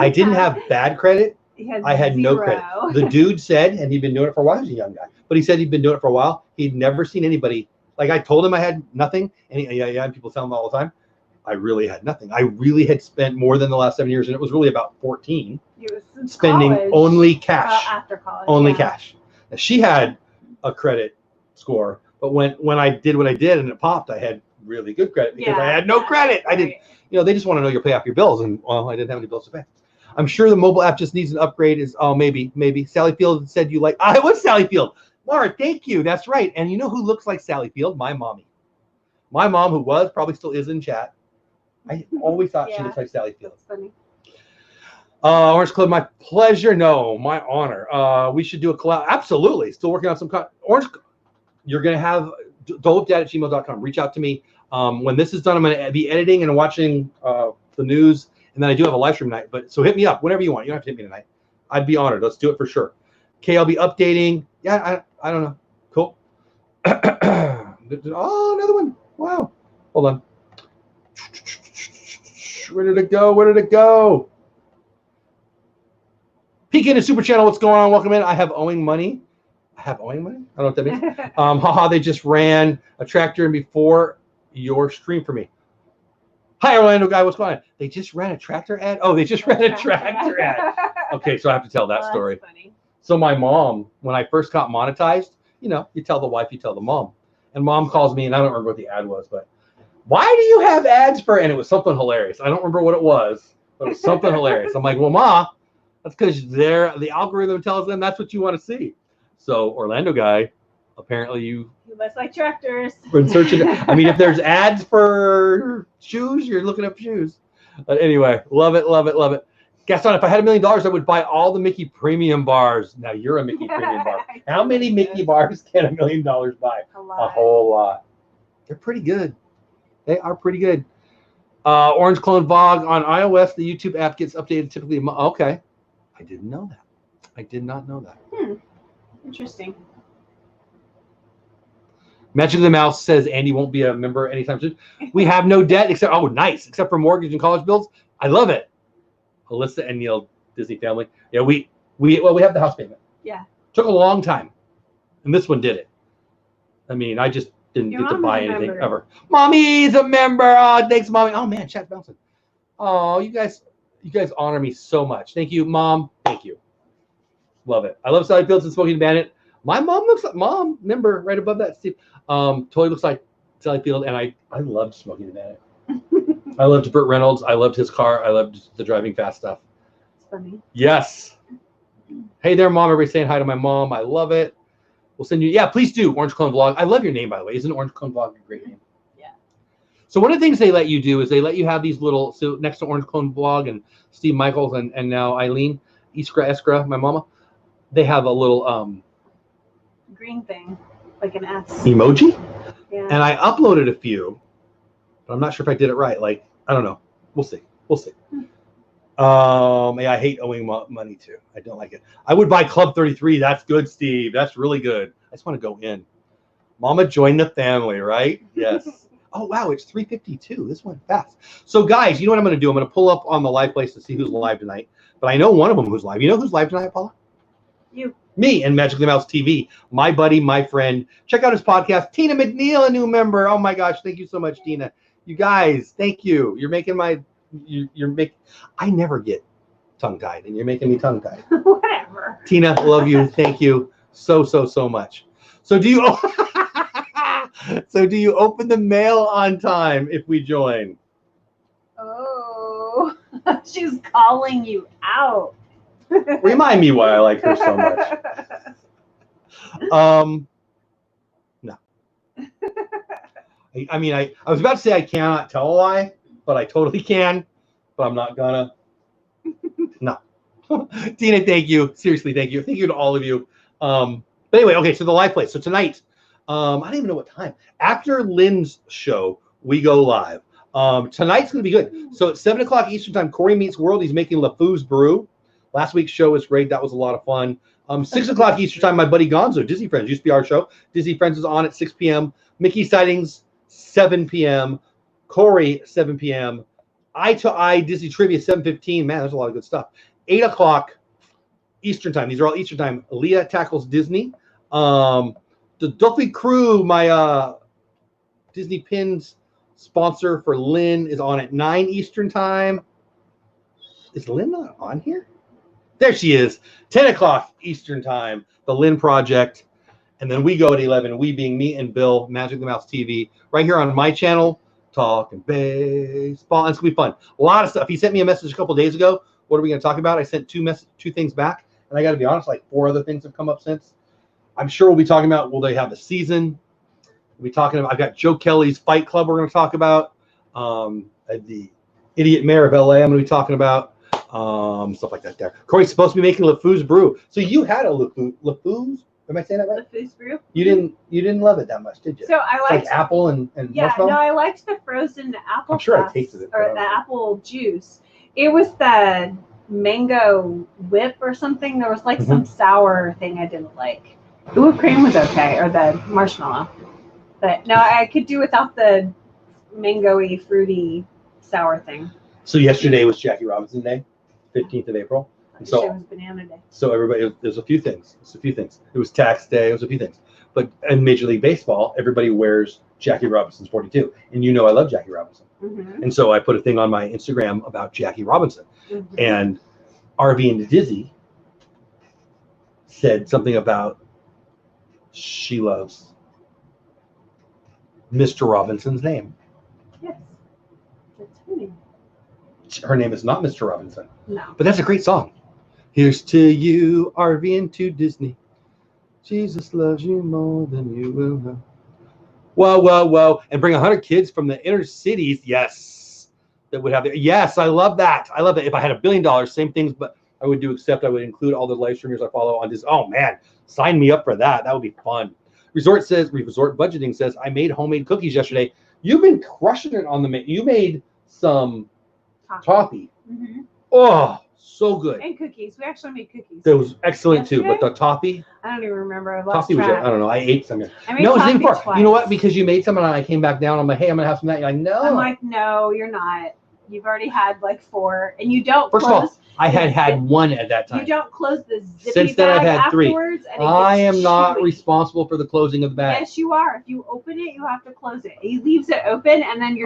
didn't have bad credit. I had no credit. The dude said, and he'd been doing it for a while. He was a young guy, but he said he'd been doing it for a while. He'd never seen anybody. Like, I told him I had nothing, and people tell him all the time. I really had nothing. I really had spent more than the last 7 years, and it was really about 14. It was spending college, only cash. After college, only cash. Now, she had a credit score, but when I did what I did and it popped, I had really good credit because I had no credit. I didn't. They just want to know you'll pay off your bills, and I didn't have any bills to pay. I'm sure the mobile app just needs an upgrade. Maybe Sally Field said you like. I was Sally Field. Laura, thank you. That's right. And you know who looks like Sally Field? My mommy. My mom, who was, probably still is in chat. I always thought she looks like Sally Field. That's funny. Orange Club, my pleasure. No, my honor. We should do a collab. Absolutely. Still working on some Orange. You're going to have dolewhipdad@gmail.com. Reach out to me. When this is done, I'm going to be editing and watching the news. And then I do have a live stream night. But so hit me up whenever you want. You don't have to hit me tonight. I'd be honored. Let's do it for sure. Okay, I'll be updating. Yeah, I don't know. Cool. Oh, another one. Wow. Hold on. Where did it go? Where did it go? Peek into Super Channel. What's going on? Welcome in. I have owing money. I have owing money? I don't know what that means. Haha, they just ran a tractor in before your stream for me. Hi, Orlando guy. What's going on? They just ran a tractor ad? Oh, they just ran a tractor ad. Okay, so I have to tell that story. That's funny. So my mom, when I first got monetized, you know, you tell the wife, you tell the mom. And mom calls me, and I don't remember what the ad was, but why do you have ads for? And it was something hilarious. I don't remember what it was, but it was something hilarious. I'm like, well, Ma, that's because the algorithm tells them that's what you want to see. So Orlando guy, apparently you must like tractors. Been searching. I mean, if there's ads for shoes, you're looking up shoes. But anyway, love it, love it, love it. Gaston, if I had $1 million, I would buy all the Mickey premium bars. Now you're a Mickey premium bar. How many Mickey bars can $1 million buy? A whole lot. They're pretty good. They are pretty good. Orange Clone Vlog on iOS. The YouTube app gets updated typically. Okay. I didn't know that. I did not know that. Interesting. Magic of the Mouse says Andy won't be a member anytime soon. We have no debt except, oh, nice, except for mortgage and college bills. I love it. Alyssa and Neil, Disney family. Yeah, we have the house payment. Yeah. Took a long time, and this one did it. I mean, I just didn't get to buy anything ever. Mommy's a member. Oh, thanks, Mommy. Oh man, chat's bouncing. Oh, you guys honor me so much. Thank you, Mom. Thank you. Love it. I love Sally Fields and Smoking Bandit. My mom looks like Mom. Member right above that, Steve. Totally looks like Sally Field, and I loved Smoking the Bandit. I loved Burt Reynolds. I loved his car. I loved the driving fast stuff. It's funny. Yes. Hey there, Mom. Everybody's saying hi to my mom. I love it. We'll send you. Yeah, please do. Orange Clone Vlog. I love your name, by the way. Isn't Orange Clone Vlog a great name? Yeah. So one of the things they let you do is they let you have these little, so next to Orange Clone Vlog and Steve Michaels and now Eileen, Iskra, my mama, they have a little green thing, like an S. Emoji? Yeah. And I uploaded a few, but I'm not sure if I did it right. Like, I don't know. We'll see. We'll see. Yeah, I hate owing money too. I don't like it. I would buy Club 33. That's good, Steve. That's really good. I just want to go in. Mama joined the family, right? Yes. Oh, wow. It's 3:52. This went fast. So, guys, you know what I'm going to do? I'm going to pull up on the live place to see who's live tonight. But I know one of them who's live. You know who's live tonight, Paula? You. Me and Magic the Mouse TV. My buddy, my friend. Check out his podcast. Tina McNeil, a new member. Oh, my gosh. Thank you so much, Tina. You guys, thank you. You're making my... I never get tongue-tied, and you're making me tongue-tied. Whatever. Tina, love you. Thank you so much. So do you open the mail on time if we join? Oh, she's calling you out. Remind me why I like her so much. No. I mean, I was about to say I cannot tell a lie, but I totally can, but I'm not gonna. No. Tina, thank you. Seriously, thank you. Thank you to all of you. But anyway, okay, so the live place. So tonight, I don't even know what time. After Lynn's show, we go live. Tonight's going to be good. So at 7 o'clock Eastern time, Corey Meets World. He's making LeFou's Brew. Last week's show was great. That was a lot of fun. 6 o'clock Eastern time, my buddy Gonzo, Disney Friends, used to be our show. Disney Friends is on at 6 p.m. Mickey Sightings, 7 p.m. Corey, 7 p.m. Eye to Eye Disney Trivia, 7:15. Man, there's a lot of good stuff. 8 o'clock Eastern time. These are all Eastern time. Leah Tackles Disney. The Duffy Crew, my Disney Pins sponsor for Lynn, is on at 9 Eastern time. Is Lynn not on here? There she is. 10 o'clock Eastern time. The Lynn Project. And then we go at 11. We being me and Bill, Magic the Mouse TV, right here on my channel, talking baseball. It's going to be fun. A lot of stuff. He sent me a message a couple days ago. What are we going to talk about? I sent two things back. And I got to be honest, like 4 other things have come up since. I'm sure we'll be talking about, will they have a season? We'll be talking about, I've got Joe Kelly's Fight Club we're going to talk about. The Idiot Mayor of LA I'm going to be talking about. Stuff like that there. Corey's supposed to be making LeFou's brew. So you had a LeFou's? Am I saying that right? LeFou's brew. You didn't love it that much, did you? So I liked like apple and marshmallow? No, I liked the frozen apple. I'm sure I tasted it. Or the apple juice. It was the mango whip or something. There was like some sour thing I didn't like. The whipped cream was okay, or the marshmallow. But no, I could do without the mango-y, fruity, sour thing. So yesterday was Jackie Robinson Day, 15th of April. And so it was Banana Day. So everybody, there's a few things. It was tax day. It was a few things. But in Major League Baseball, everybody wears Jackie Robinson's 42. And you know I love Jackie Robinson. And so I put a thing on my Instagram about Jackie Robinson. And RV and Dizzy said something about she loves Mr. Robinson's name. Yes. That's her name. Her name is not Mr. Robinson. No. But that's a great song. Here's to you, RV, and to Disney. Jesus loves you more than you will know. Whoa, whoa, whoa. And bring 100 kids from the inner cities. Yes. That would have it. Yes, I love that. I love that. If I had $1 billion, same things, but I would do, except I would include all the live streamers I follow on this. Oh, man. Sign me up for that. That would be fun. Resort Budgeting says, I made homemade cookies yesterday. You've been crushing it on the you made some toffee. Oh, so good. And cookies. We actually made cookies. That was excellent too. But the toffee, I don't even remember. I toffee was, I don't know. I ate some. I made no, it's twice. You know what? Because you made some and I came back down. I'm like, hey, I'm gonna have some of that. You're like, no. I'm like, no, you're not. You've already had like 4, and you don't. First of all, I had one at that time. You don't close the zippy Since then, I've had 3. And I am not responsible for the closing of the bag. Yes, you are. If you open it, you have to close it. He leaves it open, and then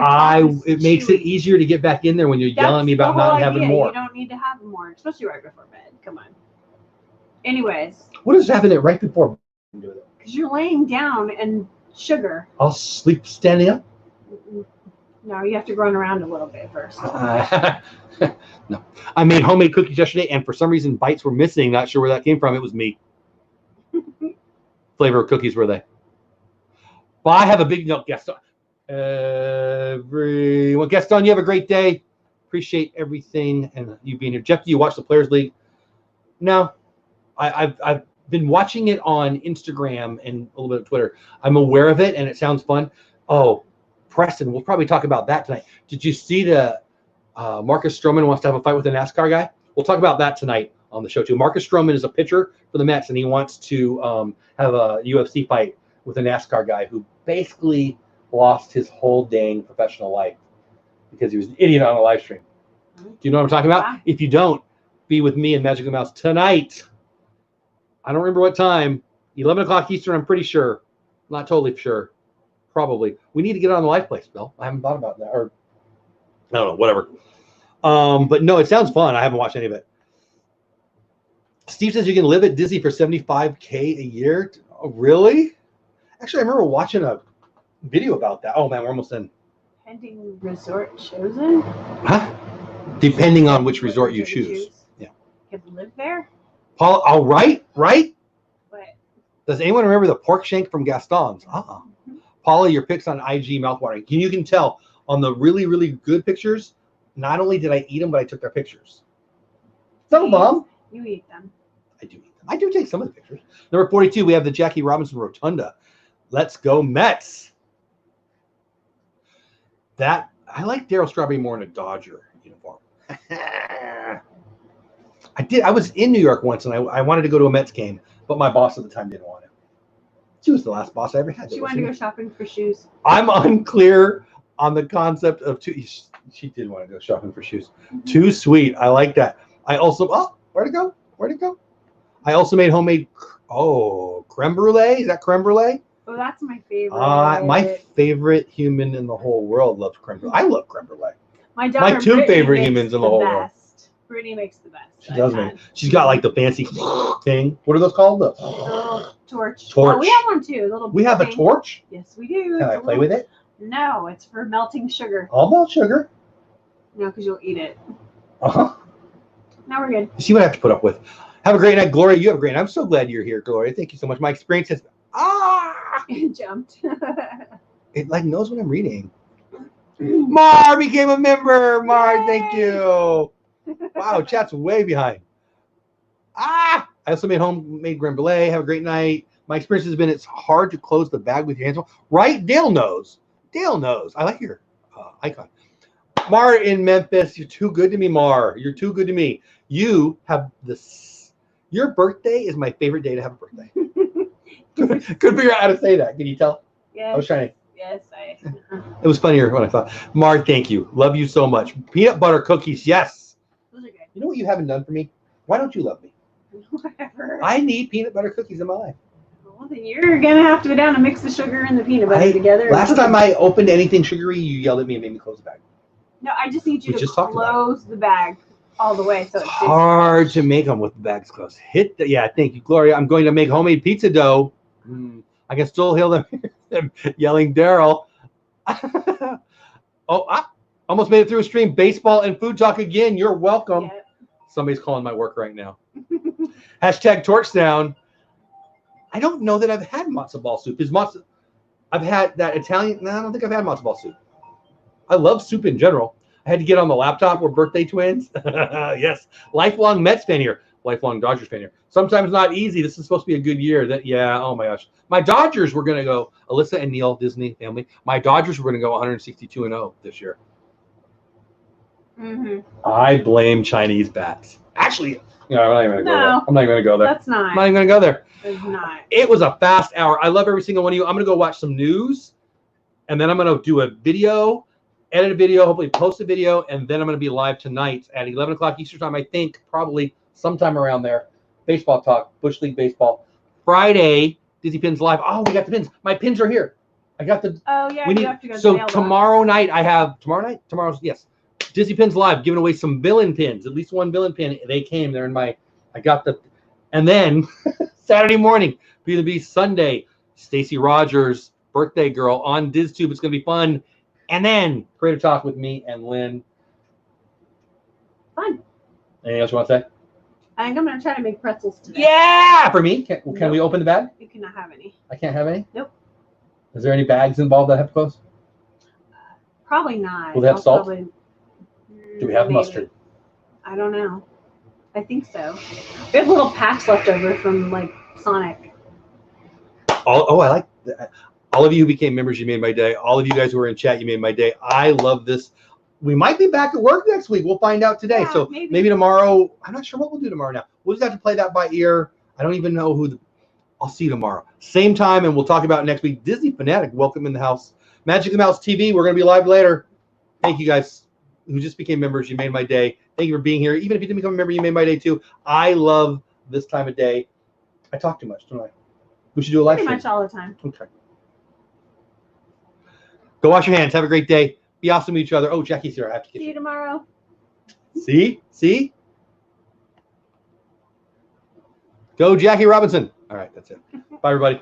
it makes it easier to get back in there when you're yelling at me about not having more. You don't need to have more, especially right before bed. Come on. Anyways. What is happening right before? Because you're laying down and sugar. I'll sleep standing up. No, you have to run around a little bit first. No. I made homemade cookies yesterday, and for some reason, bites were missing. Not sure where that came from. It was me. Flavor of cookies were they? Well, I have a big guest on. Everyone, guest on. You have a great day. Appreciate everything and you being here. Jeff, do you watch the Players League? No, I've been watching it on Instagram and a little bit of Twitter. I'm aware of it, and it sounds fun. Oh. Preston, we'll probably talk about that tonight. Did you see the Marcus Stroman wants to have a fight with a NASCAR guy? We'll talk about that tonight on the show too. Marcus Stroman is a pitcher for the Mets, and he wants to have a UFC fight with a NASCAR guy who basically lost his whole dang professional life because he was an idiot on a live stream. Do you know what I'm talking about? Yeah. If you don't, be with me and Magic the Mouse tonight. I don't remember what time. 11 o'clock Eastern, I'm pretty sure. Not totally sure. Probably. We need to get on the live place, Bill. I haven't thought about that. Or I don't know, whatever. But no, it sounds fun. I haven't watched any of it. Steve says you can live at Disney for $75K a year. Oh, really? Actually, I remember watching a video about that. Oh man, we're almost in. Pending resort chosen? Huh? Depending on which resort you choose. Yeah. You can live there? Paul, all right? What? Does anyone remember the pork shank from Gaston's? Paula, your pics on IG mouthwatering. You can tell on the really, really good pictures, not only did I eat them, but I took their pictures. So, Mom. You eat them. I do eat them. I do take some of the pictures. Number 42, we have the Jackie Robinson Rotunda. Let's go Mets. I like Darryl Strawberry more in a Dodger uniform. I was in New York once, and I wanted to go to a Mets game, but my boss at the time didn't want it. She was the last boss I ever had. She wanted to go shopping for shoes. I'm unclear on the concept of she did want to go shopping for shoes. Too sweet. I like that. I also where'd it go? I also made homemade creme brulee. Is that creme brulee? Oh, that's my favorite. My favorite human in the whole world loves creme brulee. I love creme brulee. My daughter, my 2 favorite humans in the whole world. Brittany makes the best. She does make. She's got like the fancy thing. What are those called? The torch. Torch. Oh, we have one too. We have a torch? Yes, we do. Can I play with it? No, it's for melting sugar. I'll melt sugar. No, because you'll eat it. Now we're good. See what I have to put up with. Have a great night, Gloria. You have a great night. I'm so glad you're here, Gloria. Thank you so much. My experience has It jumped. it like knows what I'm reading. Mar became a member. Mar, thank you. Wow, chat's way behind. I also made homemade creme brulee. Have a great night. My experience has been it's hard to close the bag with your hands. Right? Dale knows. Dale knows. I like your icon. Mar in Memphis, you're too good to me, Mar. You're too good to me. You have this. Your birthday is my favorite day to have a birthday. Couldn't figure out how to say that. Can you tell? Yes. I was trying to. Yes, It was funnier when I thought. Mar, thank you. Love you so much. Peanut butter cookies, yes. Those are good. You know what you haven't done for me? Why don't you love me? Whatever. I need peanut butter cookies in my life. Well, then you're gonna have to go down and mix the sugar and the peanut butter together. Last time I opened anything sugary, you yelled at me and made me close the bag. No, I just need you to close the bag all the way. So it's hard to make them with the bags closed. Yeah, thank you, Gloria. I'm going to make homemade pizza dough. I can still hear them yelling, Daryl. Almost made it through a stream. Baseball and food talk again. You're welcome. Yeah. Somebody's calling my work right now. Hashtag torch down. I don't know that I've had matzo ball soup. I've had that Italian. No, I don't think I've had matzo ball soup. I love soup in general. I had to get on the laptop. We're birthday twins. Yes. Lifelong Mets fan here. Lifelong Dodgers fan here. Sometimes not easy. This is supposed to be a good year. Oh my gosh. My Dodgers were going to go, Alyssa and Neil, Disney family. My Dodgers were going to go 162-0 this year. I blame Chinese bats. Actually, I'm not even going to go there. I'm not even going to go there. That's not. I'm not even going to go there. It's not. It was a fast hour. I love every single one of you. I'm going to go watch some news, and then I'm going to do a video, edit a video, hopefully post a video, and then I'm going to be live tonight at 11 o'clock Eastern time, I think, probably sometime around there. Baseball talk, Bush League baseball. Friday, Dizzy Pins live. Oh, we got the pins. My pins are here. I got the. Oh, yeah, you have to go. So tomorrow night, yes. Dizzy Pins live, giving away some villain pins. At least one villain pin. They came. They're in my. I got the. And then Saturday morning, Beauty and the Beast Sunday, Stacey Rogers, birthday girl on DizTube. It's going to be fun. And then Creative Talk with me and Lynn. Fun. Anything else you want to say? I think I'm going to try to make pretzels today. Yeah! For me? Can we open the bag? You cannot have any. I can't have any? Nope. Is there any bags involved that I have to close? Probably not. Will they have salt? Do we have mustard? I don't know. I think so. We have little packs left over from like Sonic. I like that. All of you who became members, you made my day. All of you guys who were in chat, you made my day. I love this. We might be back at work next week. We'll find out today. Yeah, so maybe tomorrow. I'm not sure what we'll do tomorrow now. We'll just have to play that by ear. I don't even know who. I'll see you tomorrow. Same time, and we'll talk about it next week. Disney Fanatic, welcome in the house. Magic the Mouse TV, we're going to be live later. Thank you guys who just became members. You made my day. Thank you for being here. Even if you didn't become a member, you made my day too. I love this time of day. I talk too much, don't I? We should do a live stream. Pretty much all the time. Okay. Go wash your hands. Have a great day. Be awesome to each other. Oh, Jackie's here. I have to kiss you. See you tomorrow. See? Go, Jackie Robinson. All right, that's it. Bye, everybody.